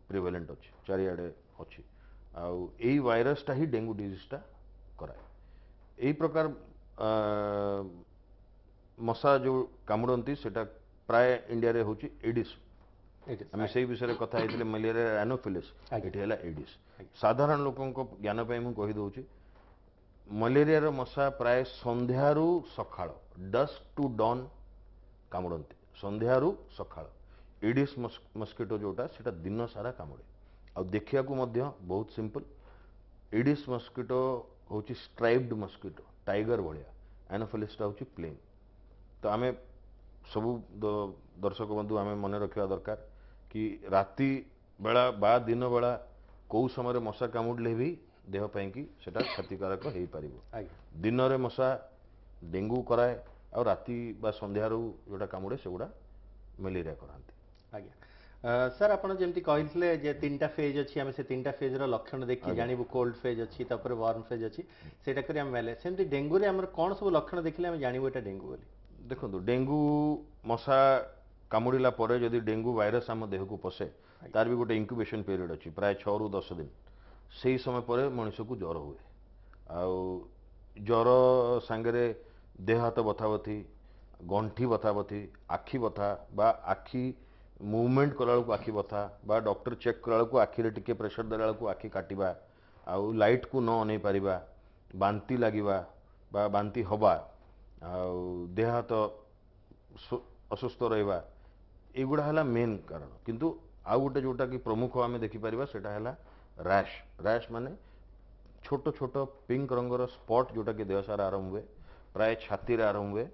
ପ୍ରିଭାଲେଣ୍ଟ ଅଛି, ଚାରିଆଡ଼େ ଅଛି। ଆଉ ଏଇ ଭାଇରସଟା ହିଁ ଡେଙ୍ଗୁ ଡିଜିଜ୍ଟା କରାଏ। ଏଇ ପ୍ରକାର ମଶା ଯେଉଁ କାମୁଡ଼ନ୍ତି ସେଟା ପ୍ରାୟ ଇଣ୍ଡିଆରେ ହେଉଛି ଏଡିସ୍। ଆମେ ସେଇ ବିଷୟରେ କଥା ହେଇଥିଲେ, ମ୍ୟାଲେରିଆ ଆନୋଫିଲିସ୍, ଏଠି ହେଲା ଏଡିସ୍। ସାଧାରଣ ଲୋକଙ୍କ ଜ୍ଞାନ ପାଇଁ ମୁଁ କହିଦେଉଛି, ମ୍ୟାଲେରିଆର ମଶା ପ୍ରାୟ ସନ୍ଧ୍ୟାରୁ ସକାଳ, ଡସ୍କ ଟୁ ଡନ୍ କାମୁଡ଼ନ୍ତି, ସନ୍ଧ୍ୟାରୁ ସକାଳ। ଏଡିସ୍ ମସ୍କିଟୋ ଯେଉଁଟା ସେଟା ଦିନ ସାରା କାମୁଡ଼େ, ଆଉ ଦେଖିବାକୁ ମଧ୍ୟ ବହୁତ ସିମ୍ପଲ୍। ଏଡିସ୍ ମସ୍କିଟୋ ହେଉଛି ଷ୍ଟ୍ରାଇପ୍ଡ ମସ୍କିଟୋ, ଟାଇଗର ଭଳିଆ। ଆନୋଫିଲିସ୍ଟା ହେଉଛି ପ୍ଲେନ୍। ତ ଆମେ ସବୁ ଦର୍ଶକ ବନ୍ଧୁ ଆମେ ମନେ ରଖିବା ଦରକାର କି ରାତି ବେଳା ବା ଦିନ ବେଳା କେଉଁ ସମୟରେ ମଶା କାମୁଡ଼ିଲେ ବି ଦେହ ପାଇଁକି ସେଟା କ୍ଷତିକାରକ ହେଇପାରିବ। ଦିନରେ ମଶା ଡେଙ୍ଗୁ କରାଏ, ଆଉ ରାତି ବା ସନ୍ଧ୍ୟାରୁ ଯେଉଁଟା କାମୁଡ଼େ ସେଗୁଡ଼ା ମ୍ୟାଲେରିଆ କରାନ୍ତି। ଆଜ୍ଞା ସାର୍, ଆପଣ ଯେମିତି କହିଥିଲେ ଯେ 3ଟା ଫେଜ୍ ଅଛି, ଆମେ ସେ 3ଟା ଫେଜ୍ର ଲକ୍ଷଣ ଦେଖି ଜାଣିବୁ। କୋଲ୍ଡ ଫେଜ୍ ଅଛି, ତାପରେ ୱାର୍ମ ଫେଜ୍ ଅଛି, ସେଇଟା କରି ଆମେ ମ୍ୟାଲେରିଆ। ସେମିତି ଡେଙ୍ଗୁରେ ଆମର କ'ଣ ସବୁ ଲକ୍ଷଣ ଦେଖିଲେ ଆମେ ଜାଣିବୁ ଏଇଟା ଡେଙ୍ଗୁ ବୋଲି? ଦେଖନ୍ତୁ, ଡେଙ୍ଗୁ ମଶା କାମୁଡ଼ିଲା ପରେ ଯଦି ଡେଙ୍ଗୁ ଭାଇରସ୍ ଆମ ଦେହକୁ ପଶେ, ତାର ବି ଗୋଟେ ଇନକ୍ୟୁବେସନ୍ ପିରିୟଡ଼ ଅଛି, ପ୍ରାୟ 6ରୁ 10 ଦିନ। ସେଇ ସମୟ ପରେ ମଣିଷକୁ ଜ୍ୱର ହୁଏ, ଆଉ ଜ୍ୱର ସାଙ୍ଗରେ ଦେହ ହାତ ବଥାବଥି, ଗଣ୍ଠି ବଥାବଥି, ଆଖି ବଥା ବା ଆଖି ମୁଭମେଣ୍ଟ କଲାବେଳକୁ ଆଖି ବଥା, ବା ଡକ୍ଟର ଚେକ୍ କଲାବେଳକୁ ଆଖିରେ ଟିକେ ପ୍ରେସର ଦେଲାବେଳକୁ ଆଖି କାଟିବା, ଆଉ ଲାଇଟ୍କୁ ନ ଅନେଇ ପାରିବା, ବାନ୍ତି ଲାଗିବା ବା ବାନ୍ତି ହେବା, ଆଉ ଦେହ ହାତ ଅସୁସ୍ଥ ରହିବା, ଏଗୁଡ଼ା ହେଲା ମେନ୍ କାରଣ। କିନ୍ତୁ ଆଉ ଗୋଟେ ଯେଉଁଟାକି ପ୍ରମୁଖ ଆମେ ଦେଖିପାରିବା ସେଟା ହେଲା ରାଶ୍। ରାଶ୍ ମାନେ ଛୋଟ ଛୋଟ ପିଙ୍କ ରଙ୍ଗର ସ୍ପଟ୍ ଯେଉଁଟାକି ଦେହ ସାରା ଆରମ୍ଭ ହୁଏ, ପ୍ରାୟ ଛାତିରେ ଆରମ୍ଭ ହୁଏ,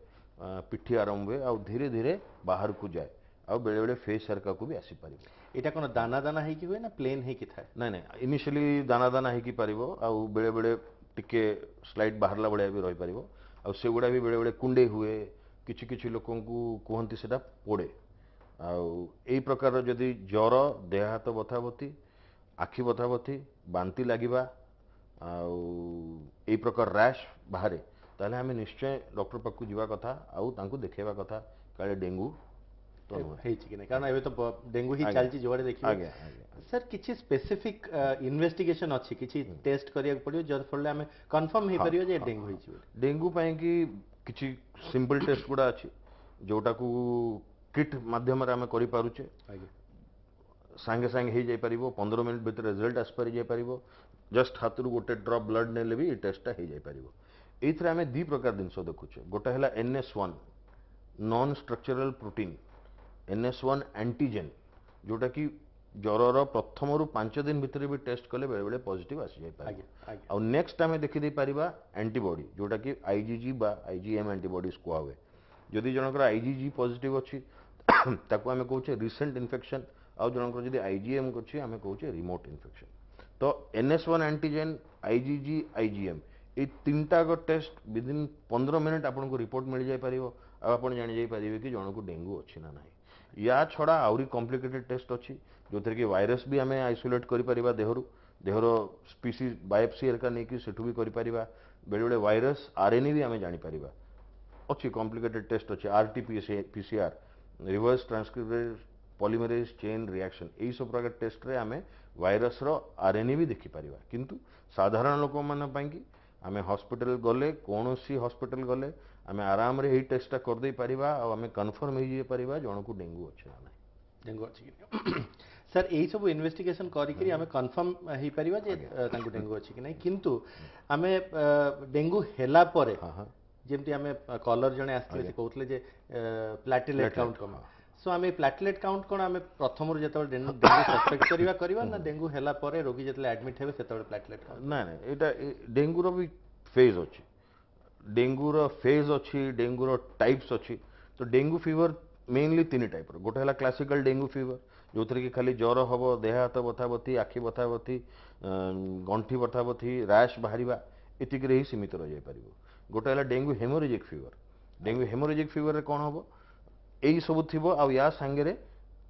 ପିଠି ଆରମ୍ଭ ହୁଏ, ଆଉ ଧୀରେ ଧୀରେ ବାହାରକୁ ଯାଏ, ଆଉ ବେଳେବେଳେ ଫେସ୍ ହେରିକାକୁ ବି ଆସିପାରିବ। ଏଇଟା କ'ଣ ଦାନା ଦାନା ହେଇକି ହୁଏ ନା ପ୍ଲେନ୍ ହେଇକି ଥାଏ? ନାଇଁ ନାଇଁ, ଇନିସିଆଲି ଦାନା ଦାନା ହେଇକି ପାରିବ, ଆଉ ବେଳେବେଳେ ଟିକେ ସ୍ଲାଇଟ୍ ବାହାରିଲା ଭଳିଆ ବି ରହିପାରିବ, ଆଉ ସେଗୁଡ଼ା ବି ବେଳେବେଳେ କୁଣ୍ଡେଇ ହୁଏ, କିଛି କିଛି ଲୋକଙ୍କୁ କୁହନ୍ତି ସେଟା ପୋଡ଼େ। ଆଉ ଏଇ ପ୍ରକାରର ଯଦି ଜ୍ୱର, ଦେହ ହାତ ବଥାବଥି, ଆଖି ବଥାବଥି, ବାନ୍ତି ଲାଗିବା, ଆଉ ଏଇ ପ୍ରକାର ରାଶ୍ ବାହାରେ, ତାହେଲେ ଆମେ ନିଶ୍ଚୟ ଡକ୍ଟର ପାଖକୁ ଯିବା କଥା, ଆଉ ତାଙ୍କୁ ଦେଖେଇବା କଥା କାଳେ ଡେଙ୍ଗୁ ତ ହେଇଛି କି ନାହିଁ, କାରଣ ଏବେ ତ ଡେଙ୍ଗୁ ହିଁ ଚାଲିଛି ଯୁଆଡ଼େ ଦେଖିବେ। ସାର୍, କିଛି ସ୍ପେସିଫିକ୍ ଇନଭେଷ୍ଟିଗେସନ୍ ଅଛି, କିଛି ଟେଷ୍ଟ କରିବାକୁ ପଡ଼ିବ ଯାହାଫଳରେ ଆମେ କନଫର୍ମ ହେଇପାରିବ ଯେ ଡେଙ୍ଗୁ ହେଇଛି ବୋଲି? ଡେଙ୍ଗୁ ପାଇଁକି କିଛି ସିମ୍ପଲ୍ ଟେଷ୍ଟ ଗୁଡ଼ା ଅଛି, ଯେଉଁଟାକୁ କିଟ୍ ମାଧ୍ୟମରେ ଆମେ କରିପାରୁଛେ। ସାଙ୍ଗେ ସାଙ୍ଗେ ହେଇଯାଇପାରିବ, 15 ମିନିଟ୍ ଭିତରେ ରେଜଲ୍ଟ ଆସିପାରିଯାଇପାରିବ। ଜଷ୍ଟ ହାତରୁ ଗୋଟେ ଡ୍ରପ୍ ବ୍ଲଡ୍ ନେଲେ ବି ଏଇ ଟେଷ୍ଟଟା ହେଇଯାଇପାରିବ। ଏଇଥିରେ ଆମେ 2 ପ୍ରକାର ଜିନିଷ ଦେଖୁଛେ। ଗୋଟେ ହେଲା NS1 non structural protein, NS1 antigen, ଯେଉଁଟାକି ଜ୍ୱରର ପ୍ରଥମରୁ 5 ଦିନ ଭିତରେ ବି ଟେଷ୍ଟ କଲେ ବେଳେବେଳେ ପଜିଟିଭ୍ ଆସିଯାଇପାରିବ। ଆଉ ନେକ୍ସଟ ଆମେ ଦେଖିଦେଇପାରିବା ଆଣ୍ଟିବଡି, ଯେଉଁଟାକି IgG ବା IgM ଆଣ୍ଟିବଡିଜ୍ କୁହାହୁଏ। ଯଦି ଜଣଙ୍କର IgG ପଜିଟିଭ୍ ଅଛି ତାକୁ ଆମେ କହୁଛେ ରିସେଣ୍ଟ ଇନଫେକ୍ସନ୍, ଆଉ ଜଣଙ୍କର ଯଦି IgM ଅଛି ଆମେ କହୁଛେ ରିମୋଟ୍ ଇନଫେକ୍ସନ୍। ତ NS1 ଆଣ୍ଟିଜେନ୍, IgG, IgM, এই 3ଟାକ ଟେଷ୍ଟ ୱିଦିନ୍ 15 ମିନିଟ୍ ଆପଣଙ୍କୁ ରିପୋର୍ଟ ମିଳିଯାଇପାରିବ, ଆଉ ଆପଣ ଜାଣିଯାଇପାରିବେ କି ଜଣକୁ ଡେଙ୍ଗୁ ଅଛି ନା ନାହିଁ। ୟା ଛଡ଼ା ଆହୁରି କମ୍ପ୍ଲିକେଟେଡ୍ ଟେଷ୍ଟ ଅଛି, ଯେଉଁଥିରେ କି ଭାଇରସ୍ ବି ଆମେ ଆଇସୋଲେଟ୍ କରିପାରିବା ଦେହର ସ୍ପିସିସ୍ ବାୟୋପ୍ସି ହେରିକା ନେଇକି ସେଠୁ ବି କରିପାରିବା। ବେଳେବେଳେ ଭାଇରସ୍ RNA ବି ଆମେ ଜାଣିପାରିବା। ଅଛି କମ୍ପ୍ଲିକେଟେଡ୍ ଟେଷ୍ଟ ଅଛି, RT-PCR, reverse transcriptase polymerase chain reaction, ଏଇସବୁ ପ୍ରକାର ଟେଷ୍ଟରେ ଆମେ ଭାଇରସ୍ର RNA ବି ଦେଖିପାରିବା। କିନ୍ତୁ ସାଧାରଣ ଲୋକମାନଙ୍କ ପାଇଁକି ଆମେ ହସ୍ପିଟାଲ ଗଲେ, କୌଣସି ହସ୍ପିଟାଲ ଗଲେ ଆମେ ଆରାମରେ ଏଇ ଟେଷ୍ଟଟା କରିଦେଇପାରିବା, ଆଉ ଆମେ କନଫର୍ମ ହେଇଯାଇପାରିବା ଜଣକୁ ଡେଙ୍ଗୁ ଅଛି ନା ନାହିଁ। ଡେଙ୍ଗୁ ଅଛି କି ନାହିଁ ସାର୍, ଏଇସବୁ ଇନଭେଷ୍ଟିଗେସନ୍ କରିକି ଆମେ କନଫର୍ମ ହେଇପାରିବା ଯେ ତାଙ୍କୁ ଡେଙ୍ଗୁ ଅଛି କି ନାହିଁ। କିନ୍ତୁ ଆମେ ଡେଙ୍ଗୁ ହେଲା ପରେ, ଯେମିତି ଆମେ କଲର ଜଣେ ଆସିଥିଲେ ସେ କହୁଥିଲେ ଯେ ପ୍ଲାଟିଲେଟ୍ କାଉଣ୍ଟ କମେ, ସୋ ଆମେ ପ୍ଲାଟିଲେଟ୍ କାଉଣ୍ଟ କ'ଣ ଆମେ ପ୍ରଥମରୁ ଯେତେବେଳେ ଡେଙ୍ଗୁ ସସ୍ପେକ୍ଟ କରିବା ନା ଡେଙ୍ଗୁ ହେଲା ପରେ ରୋଗୀ ଯେତେବେଳେ ଆଡମିଟ୍ ହେବେ ସେତେବେଳେ ପ୍ଲାଟିଲେଟ୍ କାଉଣ୍ଟ? ନାଇଁ ନାଇଁ, ଏଇଟା ଡେଙ୍ଗୁର ବି ଫେଜ୍ ଅଛି, ଡେଙ୍ଗୁର ଫେଜ୍ ଅଛି, ଡେଙ୍ଗୁର ଟାଇପ୍ସ ଅଛି। ତ ଡେଙ୍ଗୁ ଫିଭର ମେନଲି 3 ଟାଇପ୍ର। ଗୋଟେ ହେଲା କ୍ଲାସିକାଲ ଡେଙ୍ଗୁ ଫିଭର, ଯେଉଁଥିରେ କି ଖାଲି ଜ୍ୱର ହେବ, ଦେହ ହାତ ବଥାବଥି, ଆଖି ବଥାବଥି, ଗଣ୍ଠି ବଥାବଥି, ରାଶ୍ ବାହାରିବା, ଏତିକିରେ ହିଁ ସୀମିତ ରହିଯାଇପାରିବ। ଗୋଟେ ହେଲା dengue haemorrhagic fever. Dengue haemorrhagic ଫିଭରରେ କ'ଣ ହେବ, ଏଇ ସବୁ ଥିବ, ଆଉ ୟା ସାଙ୍ଗରେ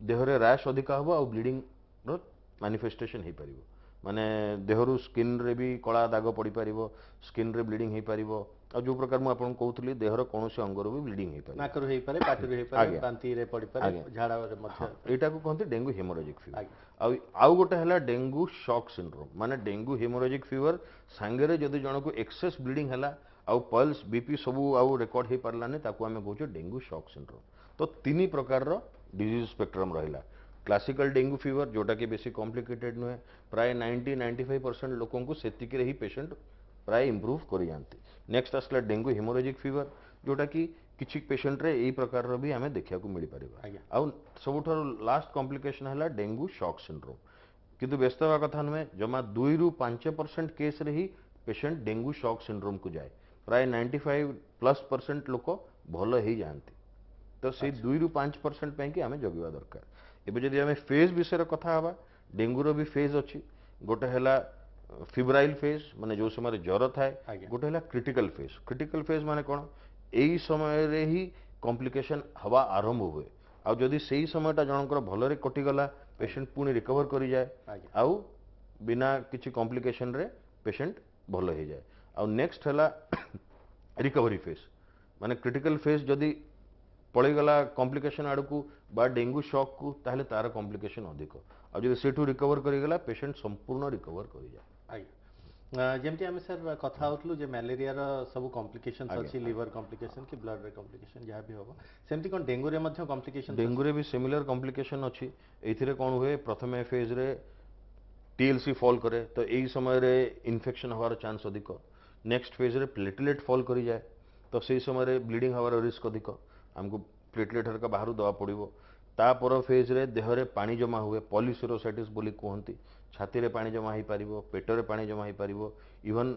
ଦେହରେ ରାଶ୍ ଅଧିକା ହେବ, ଆଉ ବ୍ଲିଡିଂର ମାନିଫେଷ୍ଟେସନ୍ ହେଇପାରିବ। माने देहरु स्किन रे भी कला दाग पड़ी पारिबो स्किन रे ब्लीडिंग हे पारिबो आ जो प्रकार मु आपन कहउतली देहर कोनोसी अंगरो भी ब्लीडिंग हे पारिबो नाकरू हे पारे पाटीरू हे पारे बांती रे पड़ी पारे झाड़ा रे मध्य एटा को कहते डेंगू हेमोरेजिक फीवर आउ गोटे हला डेंगू शॉक सिंड्रोम माने डेंगू हेमोरेजिक फीवर सांगे जदि जन को एक्सेस ब्लीडिंग हला आउ पल्स बीपी सबू आउ रेकॉर्ड हे पारलाने ताकू आमे कहउछो डेंगू शॉक सिंड्रोम तो तीन प्रकार रो डिजीज स्पेक्ट्रम रहिला क्लासिकल डेंगू फीवर जोटा कि बेसी कॉम्प्लिकेटेड नुहे प्राय 90-95% लोकों को सेतिक रे ही पेशेंट प्राय इंप्रूव कर जाती नेक्स्ट आसला डेंगू हेमोरेजिक फीवर जोटा कि किछि पेशेंट रे एई प्रकार रो भी हमें देखिया को मिली परिबा आउ सबुठार लास्ट कॉम्प्लिकेशन हला डेंगू शॉक सिंड्रोम किंतु व्यस्त हवा कथा नुहे जमा 2-5% केस रे ही पेशेंट डेंगू शॉक सिंड्रोम को जाए प्राय 95+% लोक भल ही जाती तो से 2-5% पे कि आमे जगिबा दरकार एबे जदि आमे फेज विषय कथा हवा डेंगू रो भी फेज अछि गोटे हला फिब्राइल फेज माने जो समय ज्वर थाए गोटे हला क्रिटिकल फेज माने कोन एई समय रे ही कॉम्प्लिकेशन हवा आरंभ हुए आ जदि सेही समयटा जनकर भलरे कटि गला पेशेंट पुनी रिकवर करि जाए आउ बिना किछि कॉम्प्लिकेशन रे पेशेंट भल हो जाए आ नेक्स्ट हला रिकवरी फेज माने क्रिटिकल फेज जदि पड़ेगला कॉम्प्लिकेशन आड़ को बा डेंगू शॉक को ताहले तार कॉम्प्लिकेशन अधिक आ जदि सेठू रिकवर करिगला पेशेंट संपूर्ण रिकवर करि जाए जेमती आमे सर कथा होतलु जे मलेरिया रो सब कॉम्प्लिकेशंस अछि लिवर कॉम्प्लिकेशन कि ब्लड रे कॉम्प्लिकेशन जहा भी होबो सेमती कोन डेंगू रे मध्य कॉम्प्लिकेशन डेंगू रे भी सिमिलर कॉम्प्लिकेशन अछि एथिरे कोन हुए प्रथमे फेज रे टीएलसी फॉल करे तो एई समय रे इन्फेक्शन होवार चांस अधिक नेक्स्ट फेज रे प्लेटलेट फॉल करि जाए तो सेई समय रे ब्लीडिंग होवार रिस्क अधिक हमको प्लेटलेट हरका बाहर दवा पड़ो तापर फेज रे देह रे पानी जमा हुए पॉलीसिरोसाइटिस बोली कहती छाती रे पानी जमा हो पार पेट रे पानी जमा हो पार इवन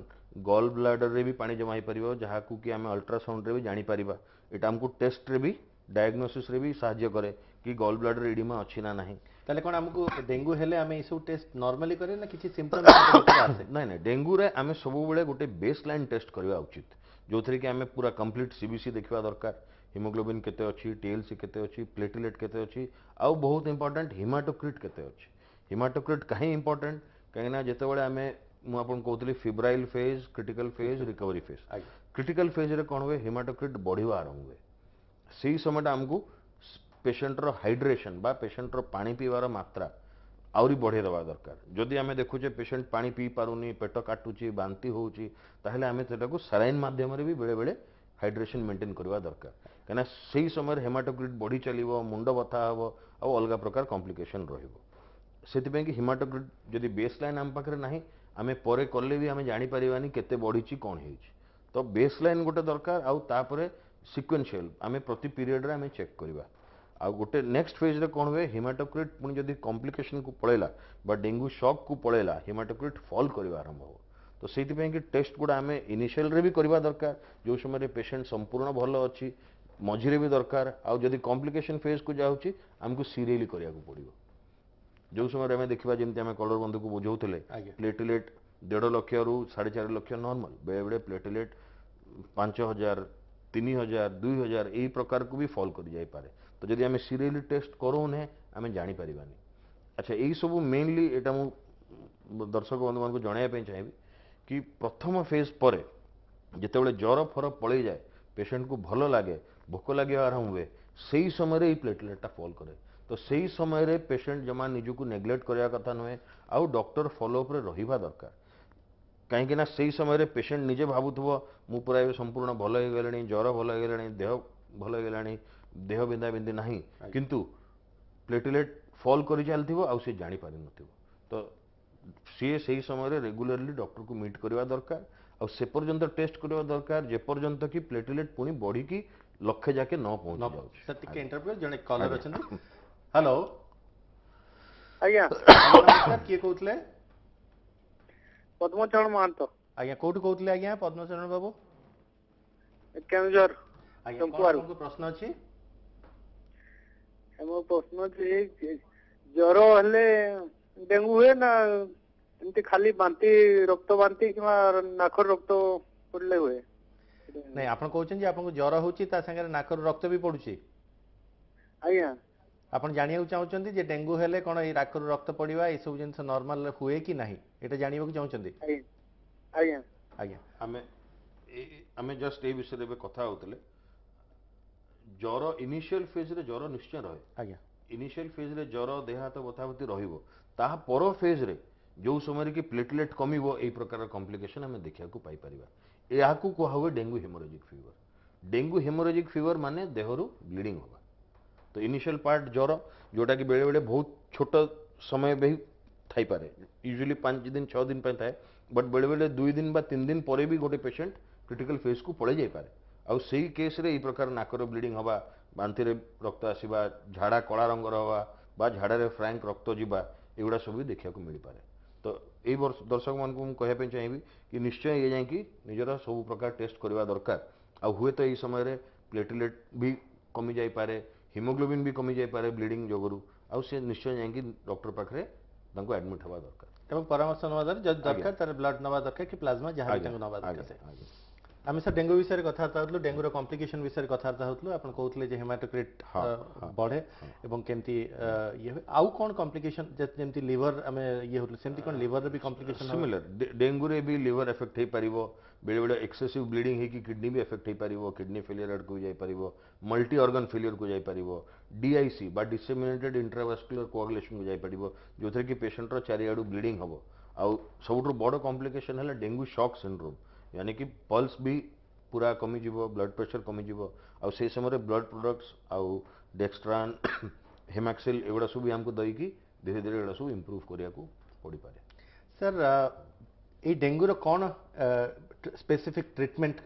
गॉल ब्लाडर रे भी पानी जमा हो पार जहाँ कि आम अल्ट्रासाउंड रे भी जानी पारिबा एटा हमको टेस्ट रे भी डायग्नोसिस रे भी सहाय्य करे कि गॉल ब्लाडर एडिमा अच्छी ना नहीं ताले कोन हमको डेंगू हेले आमे ई सब टेस्ट नॉर्मली करे ना किछि सिम्पटम्स आसे नहीं डेंगू रे आमे सब बेले गोटे बेसलाइन टेस्ट करबा उचित जो थरे कि आमे पूरा कंप्लीट सीबीसी देखबा दरकार हिमोग्लोबिन केते अछि टीएलसी केते अछि प्लेटलेट केते अछि आउ बहुत इंपोर्टेंट हिमाटोक्रिट केते अछि हिमाटोक्रिट काहे इंपोर्टेंट कहिना जेते बेले आमे मु आपन कहतली febrile phase critical phase recovery phase critical phase रे कोन हुए हिमाटोक्रिट बढ़िवा आरंभ हुए सेही समयटा हमको पेशेंट रो हाइड्रेशन बा पेशेंट रो पानी पीवार मात्रा आउरी बढ़े दवा दरकार जदि आमे देखुचे पेशेंट पानी पी पारुनी पेट काटुची बांती होउची ताहले आमे सेटाको सलाइन माध्यम रे भी बेले बेले हाइड्रेशन मेंटेन करवा दरकार कना सेही समय हेमाटोक्रिट बढ़ी चलिवो मुंड बथा हबो आ अलगा प्रकार कॉम्प्लिकेशन रहिबो सेति पे कि हेमाटोक्रिट जदि बेसलाइन आम पाखरे नाही आमे परे करले भी आमे जानि परिबानी केते बढ़ीची कोन हेची तो बेसलाइन गोटे दरकार आउ तापरे सिक्वेंशियल आमे प्रति पीरियड रे आमे चेक करबा आ गोटे नेक्स्ट फेज रे कोन हुए हेमाटोक्रिट पुनी जदि कॉम्प्लिकेशन को पळेला बा डेंगू शॉक को पळेला हेमाटोक्रिट फॉल करबा आरंभ हो तो सेति पे कि टेस्ट गुडा आमे इनिशियल रे भी करबा दरकार जो समय पेशेंट संपूर्ण भलो अछि मझिरे भी दरकार आ जदि कॉम्प्लिकेशन फेज को जाउची हमको सीरियली करिया को पड़िबो जो समय आमे देखिबा जेमति आमे कलर बंधु को बुझौतले प्लेटलेट 1.5 लाख रु 4.5 लाख नॉर्मल बेले बेले प्लेटलेट 5000 3000 2000 एई प्रकार को भी फॉल कर जाय पारे तो जदि आमे सीरियली टेस्ट करो ने आमे जानि परिबानी अच्छा एई सब मेनली एटा मु दर्शक बंधु मान को जणाया पे चाहिबी कि प्रथम फेज पर जिते ज्वर फर पड़े जाए पेशेंट को भल लगे भोक लगे आरंभ हुए से समय प्लेटलेटा फॉल करे तो से समय पेशेंट जमा निजक नेग्लेक्ट करने कथा नुहे आउ डॉक्टर फॉलोअप रहिबा दरकार कहीं से समय पेशेंट निजे भावुव मु पूरा संपूर्ण भल हो गले ज्वर भल हो गला देह भल हो गला देह बिंधा बिंधी ना किंतु प्लेटलेट फॉल कर चलती आउ सी जानी पारि नथिबो तो सी से समय रेगुलरली डॉक्टर को मीट करवा दरकार आ से पर्यंत टेस्ट करवा दरकार जे पर्यंत कि प्लेटलेट पुनी बढ़ी की लक्ष्य जाके न पहुंच जाउ सर टिके इंटरव्यू जने कॉलर अछन हेलो आज्ञा नमस्कार किए कहउतले पद्मचरण महंतो आज्ञा कोठु कहउतले आज्ञा पद्मचरण बाबू केंजर आज्ञा कोन प्रश्न अछि हमो प्रश्न जे ज्वर हले डेंगू हुए ना एमती खाली बांती रक्त बांती किमा नाखर रक्त पड़ले हुए नहीं आपण कहउछन जे आपन को ज्वर होची ता संगे नाखर रक्त भी पडुची आज्ञा आपण जानिया चाहउछन जे डेंगू हेले कोन ए नाखर रक्त पड़िबा ए सब जिंस नॉर्मल हुए कि नहीं এটা জাଣିବାକୁ ଚାହୁଁଛନ୍ତି? ଆଜ୍ଞା ଆଜ୍ଞା ଆଜ୍ଞା ଆମେ ଜଷ୍ଟ ଏଇ ବିଷୟରେ ଏବେ କଥା ହଉଥିଲେ। ଜ୍ୱର ଇନିସିଆଲ ଫେଜ୍ରେ ଜ୍ୱର ନିଶ୍ଚୟ ରହେ। ଆଜ୍ଞା ଇନିସିଆଲ ଫେଜ୍ରେ ଜ୍ୱର ଦେହ ହାତ ବଥାବଥି ରହିବ। ତାହା ପର ଫେଜ୍ରେ ଯେଉଁ ସମୟରେ କି ପ୍ଲେଟଲେଟ୍ କମିବ ଏଇ ପ୍ରକାର କମ୍ପ୍ଲିକେସନ୍ ଆମେ ଦେଖିବାକୁ ପାଇପାରିବା। ଏହାକୁ କୁହାହୁଏ dengue haemorrhagic fever. Dengue haemorrhagic fever ମାନେ ଦେହରୁ ବ୍ଲିଡିଂ ହେବା। ତ ଇନିସିଆଲ ପାର୍ଟ ଜ୍ୱର, ଯେଉଁଟାକି ବେଳେବେଳେ ବହୁତ ଛୋଟ ସମୟ ବି ଥାଇପାରେ, ୟୁଜୁଆଲି 5 ଦିନ 6 ଦିନ ପାଇଁ ଥାଏ, ବଟ୍ ବେଳେବେଳେ 2 ଦିନ ବା 3 ଦିନ ପରେ ବି ଗୋଟେ ପେସେଣ୍ଟ କ୍ରିଟିକାଲ ଫେଜ୍କୁ ପଳେଇ ଯାଇପାରେ। ଆଉ ସେଇ କେସ୍ରେ ଏଇ ପ୍ରକାର ନାକର ବ୍ଲିଡିଂ ହେବା, ବାନ୍ତିରେ ରକ୍ତ ଆସିବା, ଝାଡ଼ା କଳା ରଙ୍ଗର ହେବା ବା ଝାଡ଼ାରେ ଫ୍ରାଙ୍କ ରକ୍ତ ଯିବା, ଏଗୁଡ଼ା ସବୁ ବି ଦେଖିବାକୁ ମିଳିପାରେ। ତ ଏଇ ଦର୍ଶକମାନଙ୍କୁ ମୁଁ କହିବା ପାଇଁ ଚାହିଁବି କି ନିଶ୍ଚୟ ଇଏ ଯାଇକି ନିଜର ସବୁ ପ୍ରକାର ଟେଷ୍ଟ କରିବା ଦରକାର। ଆଉ ହୁଏତ ଏଇ ସମୟରେ ପ୍ଲେଟଲେଟ୍ ବି କମି ଯାଇପାରେ, ହିମୋଗ୍ଲୋବିନ୍ ବି କମି ଯାଇପାରେ ବ୍ଲିଡିଂ ଯୋଗୁଁ। ଆଉ ସେ ନିଶ୍ଚୟ ଯାଇକି ଡକ୍ଟର ପାଖରେ ତାଙ୍କୁ ଆଡମିଟ୍ ହେବା ଦରକାର ଏବଂ ପରାମର୍ଶ ନେବା ଦରକାର, ଯଦି ଦରକାର ତାର ବ୍ଲଡ୍ ନେବା ଦରକାର କି ପ୍ଲାଜମା ଯାହା ବି ତାଙ୍କୁ ନେବା ଦରକାର। ଆମେ ସାର୍ ଡେଙ୍ଗୁ ବିଷୟରେ କଥାବାର୍ତ୍ତା ହେଉଥିଲୁ, ଡେଙ୍ଗୁର କମ୍ପ୍ଲିକେସନ୍ ବିଷୟରେ କଥାବାର୍ତ୍ତା ହେଉଥିଲୁ। ଆପଣ କହୁଥିଲେ ଯେ ହେମାଟୋକ୍ରିଟ୍ ବଢ଼େ ଏବଂ କେମିତି ଇଏ ହୁଏ। ଆଉ କ'ଣ କମ୍ପ୍ଲିକେସନ୍, ଯେମିତି ଲିଭର ଆମେ ଇଏ ହେଉଥିଲୁ, ସେମିତି କ'ଣ ଲିଭରରେ ବି କମ୍ପ୍ଲିକେସନ୍? ସିମିଲାର ଡେଙ୍ଗୁରେ ବି ଲିଭର ଏଫେକ୍ଟ ହେଇପାରିବ, ବେଳେବେଳେ ଏକ୍ସେସିଭ୍ ବ୍ଲିଡିଂ ହେଇକି କିଡନୀ ବି ଏଫେକ୍ଟ ହେଇପାରିବ, କିଡନୀ ଫେଲିୟର ଆଡ଼କୁ ବି ଯାଇପାରିବ, ମଲ୍ଟି ଅର୍ଗାନ ଫେଲିୟରକୁ ଯାଇପାରିବ, ଡିଆଇସି ବା ଡିସେମିନେଟେଡ୍ ଇଣ୍ଟ୍ରାଭାସ୍କୁଲାର କୋଆଗୁଲେସନକୁ ଯାଇପାରିବ, ଯେଉଁଥିରେ କି ପେସେଣ୍ଟର ଚାରିଆଡ଼ୁ ବ୍ଲିଡିଂ ହେବ। ଆଉ ସବୁଠୁ ବଡ଼ କମ୍ପ୍ଲିକେସନ୍ ହେଲା ଡେଙ୍ଗୁ ସକ୍ ସିଣ୍ଡ୍ରୋମ୍, यानी कि पल्स भी पूरा कमिଯିବ, ब्लड प्रेशर कमिଯିବ। ଆଉ ସେଇ ସମୟରେ ବ୍ଲଡ୍ ପ୍ରଡକ୍ଟସ୍ ଆଉ ଡେକ୍ସଟ୍ରାନ୍ ହେମାକ୍ସିଲ୍ ଏଗୁଡ଼ା ସବୁ ଆମକୁ ଦେଇକି ଧୀରେ ଧୀରେ ଏଗୁଡ଼ା ସବୁ ଇମ୍ପ୍ରୁଭ୍ କରିବାକୁ ପଡ଼ିପାରେ। ସାର୍ ଏଇ ଡେଙ୍ଗୁର କ'ଣ ସ୍ପେସିଫିକ୍ ଟ୍ରିଟମେଣ୍ଟ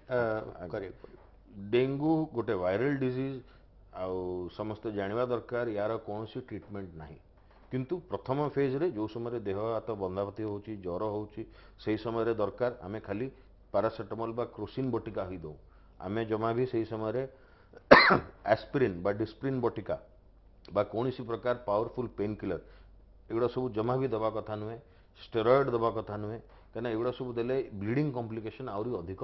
କରିବାକୁ ପଡ଼ିବ? ଡେଙ୍ଗୁ ଗୋଟେ ଭାଇରାଲ୍ ଡିଜିଜ୍, ଆଉ ସମସ୍ତେ ଜାଣିବା ଦରକାର ୟାର କୌଣସି ଟ୍ରିଟମେଣ୍ଟ ନାହିଁ। କିନ୍ତୁ ପ୍ରଥମ ଫେଜ୍ରେ ଯେଉଁ ସମୟରେ ଦେହ ହାତ ବନ୍ଧାବନ୍ଧି ହେଉଛି, ଜ୍ୱର ହେଉଛି, ସେହି ସମୟରେ ଦରକାର ଆମେ ଖାଲି ପାରାସିଟାମଲ୍ ବା କ୍ରୋସିନ୍ ବଟିକା ହିଁ ଦେଉ। ଆମେ ଜମା ବି ସେହି ସମୟରେ ଆସ୍ପିରିନ୍ ବା ଡିସ୍ପ୍ରିନ୍ ବଟିକା ବା କୌଣସି ପ୍ରକାର ପାୱାରଫୁଲ୍ ପେନ୍ କିଲର ଏଗୁଡ଼ା ସବୁ ଜମା ବି ଦେବା କଥା ନୁହେଁ। ଷ୍ଟେରଏଡ୍ ଦେବା କଥା ନୁହେଁ, କାହିଁକିନା ଏଗୁଡ଼ା ସବୁ ଦେଲେ ବ୍ଲିଡିଂ କମ୍ପ୍ଲିକେସନ୍ ଆହୁରି ଅଧିକ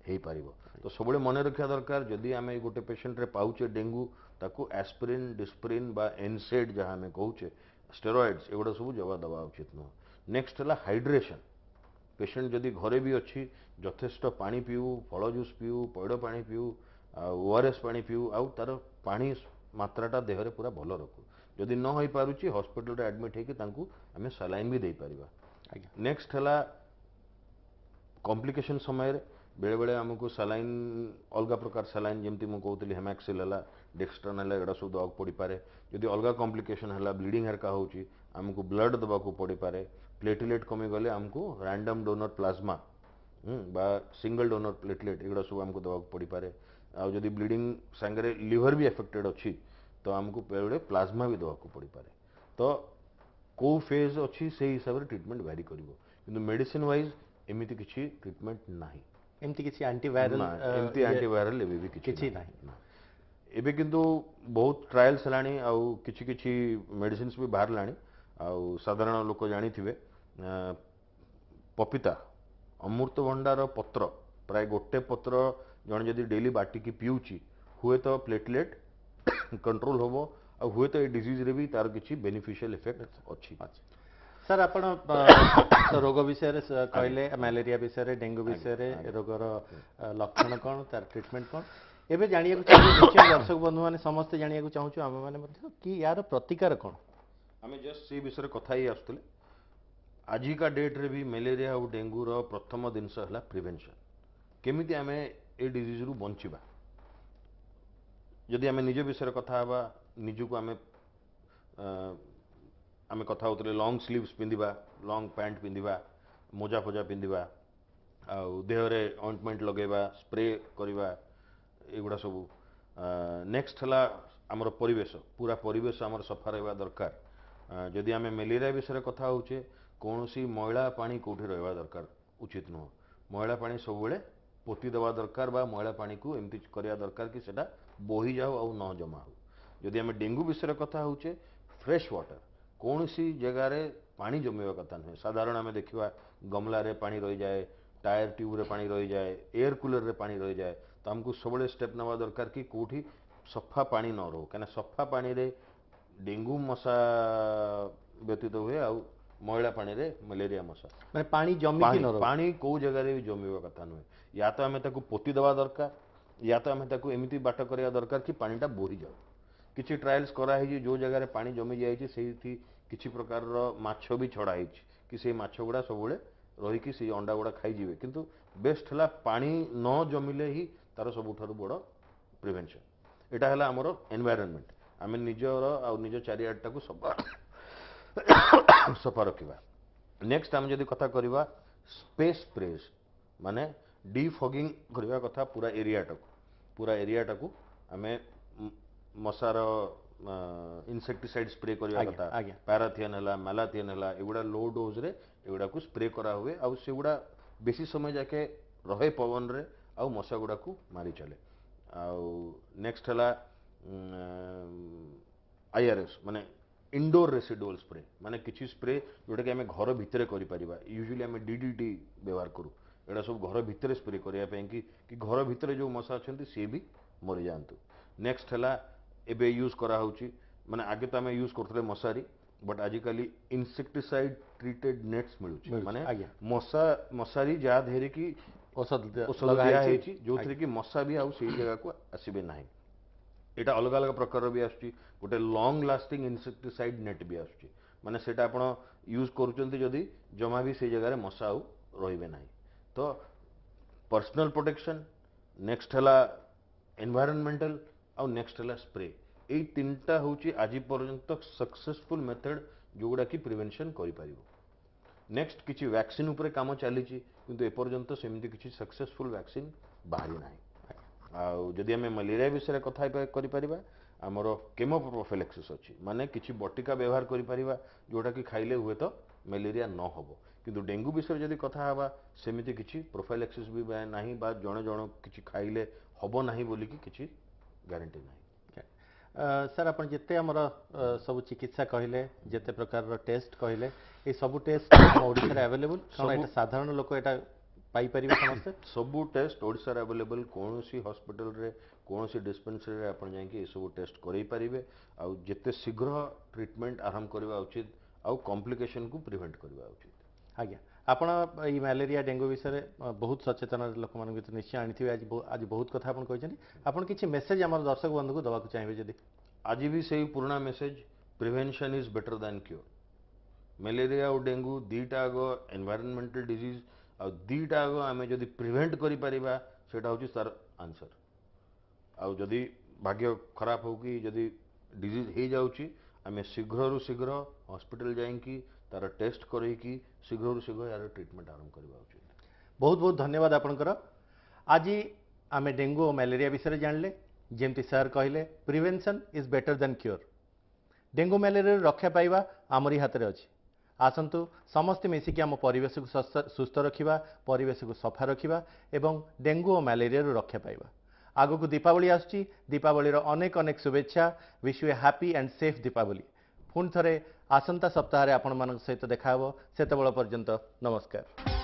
ହେଇପାରିବ। ତ ସବୁବେଳେ ମନେ ରଖିବା ଦରକାର, ଯଦି ଆମେ ଗୋଟେ ପେସେଣ୍ଟରେ ପାଉଛେ ଡେଙ୍ଗୁ, ତାକୁ ଆସ୍ପିରିନ୍, ଡିସ୍ପ୍ରିନ୍ ବା ଏନସେଡ୍ ଯାହା ଆମେ କହୁଛେ, ଷ୍ଟେରଏଡ୍ସ ଏଗୁଡ଼ା ସବୁ ଜମା ଦେବା ଉଚିତ ନୁହଁ। ନେକ୍ସଟ ହେଲା ହାଇଡ୍ରେସନ୍। ପେସେଣ୍ଟ ଯଦି ଘରେ ବି ଅଛି, ଯଥେଷ୍ଟ ପାଣି ପିଉ, ଫଳ ଜୁସ୍ ପିଉ, ପଇଡ଼ ପାଣି ପିଉ, ଆଉ ORS ପାଣି ପିଉ, ଆଉ ତାର ପାଣି ମାତ୍ରାଟା ଦେହରେ ପୁରା ଭଲ ରଖୁ। ଯଦି ନ ହୋଇପାରୁଛି ହସ୍ପିଟାଲରେ ଆଡମିଟ୍ ହେଇକି ତାଙ୍କୁ ଆମେ ସାଲାଇନ୍ ବି ଦେଇପାରିବା। ନେକ୍ସଟ ହେଲା କମ୍ପ୍ଲିକେସନ୍ ସମୟରେ ବେଳେବେଳେ ଆମକୁ ସାଲାଇନ୍, ଅଲଗା ପ୍ରକାର ସାଲାଇନ୍, ଯେମିତି ମୁଁ କହୁଥିଲି ହେମାକ୍ସିଲ୍ ହେଲା, ଡେକ୍ସଟ୍ରାନ୍ ହେଲା, ଏଗୁଡ଼ା ସବୁ ଦେବାକୁ ପଡ଼ିପାରେ। ଯଦି ଅଲଗା କମ୍ପ୍ଲିକେସନ୍ ହେଲା, ବ୍ଲିଡିଂ ହେରିକା ହେଉଛି, ଆମକୁ ବ୍ଲଡ୍ ଦେବାକୁ ପଡ଼ିପାରେ। ପ୍ଲେଟଲେଟ୍ କମିଗଲେ ଆମକୁ ରାଣ୍ଡମ୍ ଡୋନର୍ ପ୍ଲାଜମା ବା ସିଙ୍ଗଲ ଡୋନର ପ୍ଲେଟଲେଟ୍ ଏଗୁଡ଼ା ସବୁ ଆମକୁ ଦେବାକୁ ପଡ଼ିପାରେ। ଆଉ ଯଦି ବ୍ଲିଡିଂ ସାଙ୍ଗରେ ଲିଭର ବି ଏଫେକ୍ଟେଡ୍ ଅଛି ତ ଆମକୁ ବେଳେବେଳେ ପ୍ଲାଜମା ବି ଦେବାକୁ ପଡ଼ିପାରେ। ତ କେଉଁ ଫେଜ୍ ଅଛି ସେଇ ହିସାବରେ ଟ୍ରିଟମେଣ୍ଟ ଭ୍ୟାରି କରିବ, କିନ୍ତୁ ମେଡିସିନ ୱାଇଜ୍ ଏମିତି କିଛି ଟ୍ରିଟମେଣ୍ଟ ନାହିଁ। ଏମିତି କିଛି ଆଣ୍ଟିଭାଇରାଲ ଏମିତି ଆଣ୍ଟିଭାଇରାଲ ଏବେ ବି କିଛି ନାହିଁ। ଏବେ କିନ୍ତୁ ବହୁତ ଟ୍ରାଏଲ୍ସ ହେଲାଣି, ଆଉ କିଛି କିଛି ମେଡିସିନ୍ସ ବି ବାହାରିଲାଣି। ଆଉ ସାଧାରଣ ଲୋକ ଜାଣିଥିବେ ପପିତା, ଅମୃତଭଣ୍ଡାର ପତ୍ର, ପ୍ରାୟ ଗୋଟେ ପତ୍ର ଜଣେ ଯଦି ଡେଲି ବାଟିକି ପିଉଛି, ହୁଏତ ପ୍ଲେଟଲେଟ୍ କଣ୍ଟ୍ରୋଲ ହେବ, ଆଉ ହୁଏତ ଏ ଡିଜିଜ୍ରେ ବି ତାର କିଛି ବେନିଫିସିଆଲ ଇଫେକ୍ଟ ଅଛି। ସାର୍ ଆପଣ ରୋଗ ବିଷୟରେ କହିଲେ, ମ୍ୟାଲେରିଆ ବିଷୟରେ, ଡେଙ୍ଗୁ ବିଷୟରେ, ରୋଗର ଲକ୍ଷଣ କ'ଣ, ତାର ଟ୍ରିଟମେଣ୍ଟ କ'ଣ, ଏବେ ଜାଣିବାକୁ ଚାହୁଁଛୁ, ନିଶ୍ଚୟ ଦର୍ଶକ ବନ୍ଧୁମାନେ ସମସ୍ତେ ଜାଣିବାକୁ ଚାହୁଁଛୁ, ଆମେମାନେ ମଧ୍ୟ, କି ୟାର ପ୍ରତିକାର କ'ଣ? ଆମେ ଜଷ୍ଟ ସେଇ ବିଷୟରେ କଥା ହେଇ ଆସୁଥିଲେ। ଆଜିକା ଡେଟ୍ରେ ବି ମ୍ୟାଲେରିଆ ଆଉ ଡେଙ୍ଗୁର ପ୍ରଥମ ଜିନିଷ ହେଲା ପ୍ରିଭେନ୍ସନ୍। କେମିତି ଆମେ ଏ ଡିଜିଜ୍ରୁ ବଞ୍ଚିବା। ଯଦି ଆମେ ନିଜ ବିଷୟରେ କଥା ହେବା, ନିଜକୁ ଆମେ କଥା ହେଉଥିଲେ ଲଙ୍ଗ୍ ସ୍ଲିଭ୍ସ ପିନ୍ଧିବା, ଲଙ୍ଗ୍ ପ୍ୟାଣ୍ଟ ପିନ୍ଧିବା, ମୋଜା ଫୋଜା ପିନ୍ଧିବା, ଆଉ ଦେହରେ ଅଏଣ୍ଟମେଣ୍ଟ ଲଗାଇବା, ସ୍ପ୍ରେ କରିବା, ଏଗୁଡ଼ା ସବୁ। ନେକ୍ସଟ ହେଲା ଆମର ପରିବେଶ, ପୁରା ପରିବେଶ ଆମର ସଫା ରହିବା ଦରକାର। ଯଦି ଆମେ ମ୍ୟାଲେରିଆ ବିଷୟରେ କଥା ହେଉଛେ, କୌଣସି ମଇଳା ପାଣି କେଉଁଠି ରହିବା ଦରକାର ଉଚିତ ନୁହଁ। ମଇଳା ପାଣି ସବୁବେଳେ ପୋତି ଦେବା ଦରକାର ବା ମଇଳା ପାଣିକୁ ଏମିତି କରିବା ଦରକାର କି ସେଟା ବୋହିଯାଉ ଆଉ ନ ଜମା ହେଉ। ଯଦି ଆମେ ଡେଙ୍ଗୁ ବିଷୟରେ କଥା ହେଉଛେ, ଫ୍ରେଶ୍ ୱାଟର, କୌଣସି ଜାଗାରେ ପାଣି ଜମିବା କଥା ନୁହେଁ। ସାଧାରଣ ଆମେ ଦେଖିବା ଗମଲାରେ ପାଣି ରହିଯାଏ, ଟାୟାର ଟ୍ୟୁବ୍ରେ ପାଣି ରହିଯାଏ, ଏୟାର କୁଲରରେ ପାଣି ରହିଯାଏ। ତ ଆମକୁ ସବୁବେଳେ ଷ୍ଟେପ୍ ନେବା ଦରକାର କି କେଉଁଠି ସଫା ପାଣି ନ ରହୁ, କାହିଁକିନା ସଫା ପାଣିରେ ଡେଙ୍ଗୁ ମଶା ବ୍ୟତୀତ ହୁଏ ଆଉ ମଇଳା ପାଣିରେ ମ୍ୟାଲେରିଆ ମଶା ମାନେ ପାଣି ଜମିକି ନ ରହୁ। ପାଣି କୋଉ ଜାଗାରେ ବି ଜମିବା କଥା ନୁହେଁ। ୟା ତ ଆମେ ତାକୁ ପୋତି ଦେବା ଦରକାର, ୟା ତ ଆମେ ତାକୁ ଏମିତି ବାଟ କରିବା ଦରକାର କି ପାଣିଟା ବୋହି ଯାଉ। କିଛି ଟ୍ରାଏଲ୍ସ କରାହେଇଛି ଯୋଉ ଜାଗାରେ ପାଣି ଜମି ଯାଇଛି ସେଇଠି କିଛି ପ୍ରକାରର ମାଛ ବି ଛଡ଼ା ହେଇଛି କି ସେଇ ମାଛ ଗୁଡ଼ା ସବୁବେଳେ ରହିକି ସେଇ ଅଣ୍ଡା ଗୁଡ଼ା ଖାଇଯିବେ। କିନ୍ତୁ ବେଷ୍ଟ ହେଲା ପାଣି ନ ଜମିଲେ ହିଁ ତାର ସବୁଠାରୁ ବଡ଼ ପ୍ରିଭେନ୍ସନ୍। ଏଇଟା ହେଲା ଆମର ଏନଭାୟରନମେଣ୍ଟ। ଆମେ ନିଜର ଆଉ ନିଜ ଚାରିଆଡ଼ଟାକୁ ସଫା ରଖିବା। ନେକ୍ସଟ ଆମେ ଯଦି କଥା କରିବା ସ୍ପେସ୍ ସ୍ପ୍ରେସ୍, ମାନେ ଡିଫଗିଂ କରିବା କଥା ପୁରା ଏରିଆଟାକୁ ଆମେ ମଶାର ଇନସେକ୍ଟିସାଇଡ୍ ସ୍ପ୍ରେ କରିବା କଥା। ପାରାଥିଅନ୍ ହେଲା, ମାଲାଥିଅନ୍ ହେଲା, ଏଗୁଡ଼ା ଲୋ ଡୋଜ୍ରେ ଏଗୁଡ଼ାକୁ ସ୍ପ୍ରେ କରାହୁଏ। ଆଉ ସେଗୁଡ଼ା ବେଶୀ ସମୟ ଯାକେ ରହେ ପବନରେ ଆଉ ମଶା ଗୁଡ଼ାକୁ ମାରି ଚାଲେ। ଆଉ ନେକ୍ସଟ ହେଲା IRS, ମାନେ ଇନଡୋର ରେସିଡୁଆଲ ସ୍ପ୍ରେ, ମାନେ କିଛି ସ୍ପ୍ରେ ଯୋଉଟାକି ଆମେ ଘର ଭିତରେ କରିପାରିବା। ୟୁଜୁଆଲି ଆମେ DDT ବ୍ୟବହାର କରୁ। ଏଗୁଡ଼ା ସବୁ ଘର ଭିତରେ ସ୍ପ୍ରେ କରିବା ପାଇଁ କି ଘର ଭିତରେ ଯେଉଁ ମଶା ଅଛନ୍ତି ସିଏ ବି ମରିଯାଆନ୍ତୁ। ନେକ୍ସଟ ହେଲା ଏବେ ୟୁଜ୍ କରାହେଉଛି, ମାନେ ଆଗେ ତ ଆମେ ୟୁଜ୍ କରୁଥିଲେ ମଶାରୀ, ବଟ୍ ଆଜିକାଲି ଇନସେକ୍ଟିସାଇଡ୍ ଟ୍ରିଟେଡ୍ ନେଟ୍ସ ମିଳୁଛି। ମାନେ ମଶାରୀ ଯାହା ଦେହରେ କି ଔଷଧ ଦିଆହେଇଛି ଯୋଉଥିରେ କି ମଶା ବି ଆଉ ସେଇ ଜାଗାକୁ ଆସିବେ ନାହିଁ। ଏଇଟା ଅଲଗା ଅଲଗା ପ୍ରକାରର ବି ଆସୁଛି। ଗୋଟେ ଲଙ୍ଗ ଲାଷ୍ଟିଂ ଇନସେକ୍ଟିସାଇଡ୍ ନେଟ୍ ବି ଆସୁଛି, ମାନେ ସେଇଟା ଆପଣ ୟୁଜ୍ କରୁଛନ୍ତି ଯଦି ଜମା ବି ସେଇ ଜାଗାରେ ମଶା ଆଉ ରହିବେ ନାହିଁ। ତ ପର୍ସନାଲ ପ୍ରୋଟେକ୍ସନ୍, ନେକ୍ସଟ ହେଲା ଏନଭାୟରନମେଣ୍ଟାଲ, ଆଉ ନେକ୍ସଟ ହେଲା ସ୍ପ୍ରେ। ଏଇ ତିନିଟା ହେଉଛି ଆଜି ପର୍ଯ୍ୟନ୍ତ ସକ୍ସେସଫୁଲ ମେଥଡ଼ ଯୋଉଗୁଡ଼ାକି ପ୍ରିଭେନ୍ସନ୍ କରିପାରିବ। ନେକ୍ସଟ କିଛି ଭ୍ୟାକ୍ସିନ୍ ଉପରେ କାମ ଚାଲିଛି, କିନ୍ତୁ ଏପର୍ଯ୍ୟନ୍ତ ସେମିତି କିଛି ସକ୍ସେସଫୁଲ ଭ୍ୟାକ୍ସିନ୍ ବାହାରି ନାହିଁ। ଆଉ ଯଦି ଆମେ ମ୍ୟାଲେରିଆ ବିଷୟରେ କଥା କରିପାରିବା, ଆମର କେମୋପ୍ରୋଫିଲାକ୍ସିସ୍ ଅଛି, ମାନେ କିଛି ବଟିକା ବ୍ୟବହାର କରିପାରିବା ଯୋଉଟାକି ଖାଇଲେ ହୁଏତ ମ୍ୟାଲେରିଆ ନ ହେବ। କିନ୍ତୁ ଡେଙ୍ଗୁ ବିଷୟରେ ଯଦି କଥା ହେବା, ସେମିତି କିଛି ପ୍ରୋଫାଇଲାକ୍ସିସ୍ ବି ନାହିଁ, ବା ଜଣେ କିଛି ଖାଇଲେ ହେବ ନାହିଁ ବୋଲିକି କିଛି ଗ୍ୟାରେଣ୍ଟି ନାହିଁ। ସାର୍ ଆପଣ ଯେତେ ଆମର ସବୁ ଚିକିତ୍ସା କହିଲେ, ଯେତେ ପ୍ରକାରର ଟେଷ୍ଟ କହିଲେ, এই ସବୁ ଟେଷ୍ଟ ଆମ ଓଡ଼ିଶାରେ ଆଭେଲେବୁଲ୍? କାରଣ ଏଇଟା ସାଧାରଣ ଲୋକ ଏଇଟା ପାଇପାରିବେ ସମସ୍ତେ? ସବୁ ଟେଷ୍ଟ ଓଡ଼ିଶାରେ ଆଭେଲେବୁଲ୍। କୌଣସି ହସ୍ପିଟାଲରେ କୌଣସି ଡିସ୍ପେନ୍ସରୀରେ ଆପଣ ଯାଇକି ଏସବୁ ଟେଷ୍ଟ କରେଇ ପାରିବେ। ଆଉ ଯେତେ ଶୀଘ୍ର ଟ୍ରିଟମେଣ୍ଟ ଆରମ୍ଭ କରିବା ଉଚିତ, ଆଉ କମ୍ପ୍ଲିକେସନକୁ ପ୍ରିଭେଣ୍ଟ କରିବା ଉଚିତ। ଆଜ୍ଞା, ଆପଣ ଏଇ ମ୍ୟାଲେରିଆ ଡେଙ୍ଗୁ ବିଷୟରେ ବହୁତ ସଚେତନ ଲୋକମାନଙ୍କ ଭିତରେ ନିଶ୍ଚୟ ଆଣିଥିବେ। ଆଜି ବହୁତ କଥା ଆପଣ କହିଛନ୍ତି। ଆପଣ କିଛି ମେସେଜ ଆମର ଦର୍ଶକ ବନ୍ଧୁକୁ ଦେବାକୁ ଚାହିଁବେ ଯଦି? ଆଜି ବି ସେଇ ପୁରୁଣା message, prevention is better than cure. Malaria ଆଉ ଡେଙ୍ଗୁ ଦୁଇଟା ଆଗ ଏନଭାୟରନମେଣ୍ଟାଲ ଡିଜିଜ୍, ଆଉ ଦୁଇଟା ଆଗ ଆମେ ଯଦି ପ୍ରିଭେଣ୍ଟ କରିପାରିବା ସେଇଟା ହେଉଛି ତାର ଆନ୍ସର। ଆଉ ଯଦି ଭାଗ୍ୟ ଖରାପ ହଉ କି ଯଦି ଡିଜିଜ୍ ହେଇଯାଉଛି, ଆମେ ଶୀଘ୍ରରୁ ଶୀଘ୍ର ହସ୍ପିଟାଲ ଯାଇକି ତାର ଟେଷ୍ଟ କରେଇକି ଶୀଘ୍ରରୁ ଶୀଘ୍ର ଏହାର ଟ୍ରିଟମେଣ୍ଟ ଆରମ୍ଭ କରିବା ଉଚିତ। ବହୁତ ବହୁତ ଧନ୍ୟବାଦ ଆପଣଙ୍କର। ଆଜି ଆମେ ଡେଙ୍ଗୁ ଓ ମ୍ୟାଲେରିଆ ବିଷୟରେ ଜାଣିଲେ। ଯେମିତି ସାର୍ କହିଲେ, prevention is better than cure. Dengue ମ୍ୟାଲେରିଆରୁ ରକ୍ଷା ପାଇବା ଆମରି ହାତରେ ଅଛି। ଆସନ୍ତୁ ସମସ୍ତେ ମିଶିକି ଆମ ପରିବେଶକୁ ସୁସ୍ଥ ରଖିବା, ପରିବେଶକୁ ସଫା ରଖିବା ଏବଂ ଡେଙ୍ଗୁ ଓ ମ୍ୟାଲେରିଆରୁ ରକ୍ଷା ପାଇବା। ଆଗକୁ ଦୀପାବଳି ଆସୁଛି। ଦୀପାବଳିର ଅନେକ ଅନେକ ଶୁଭେଚ୍ଛା। Wish you a happy and safe Deepavali. ପୁଣି ଥରେ ଆସନ୍ତା ସପ୍ତାହରେ ଆପଣମାନଙ୍କ ସହିତ ଦେଖା ହେବ। ସେତେବେଳ ପର୍ଯ୍ୟନ୍ତ ନମସ୍କାର।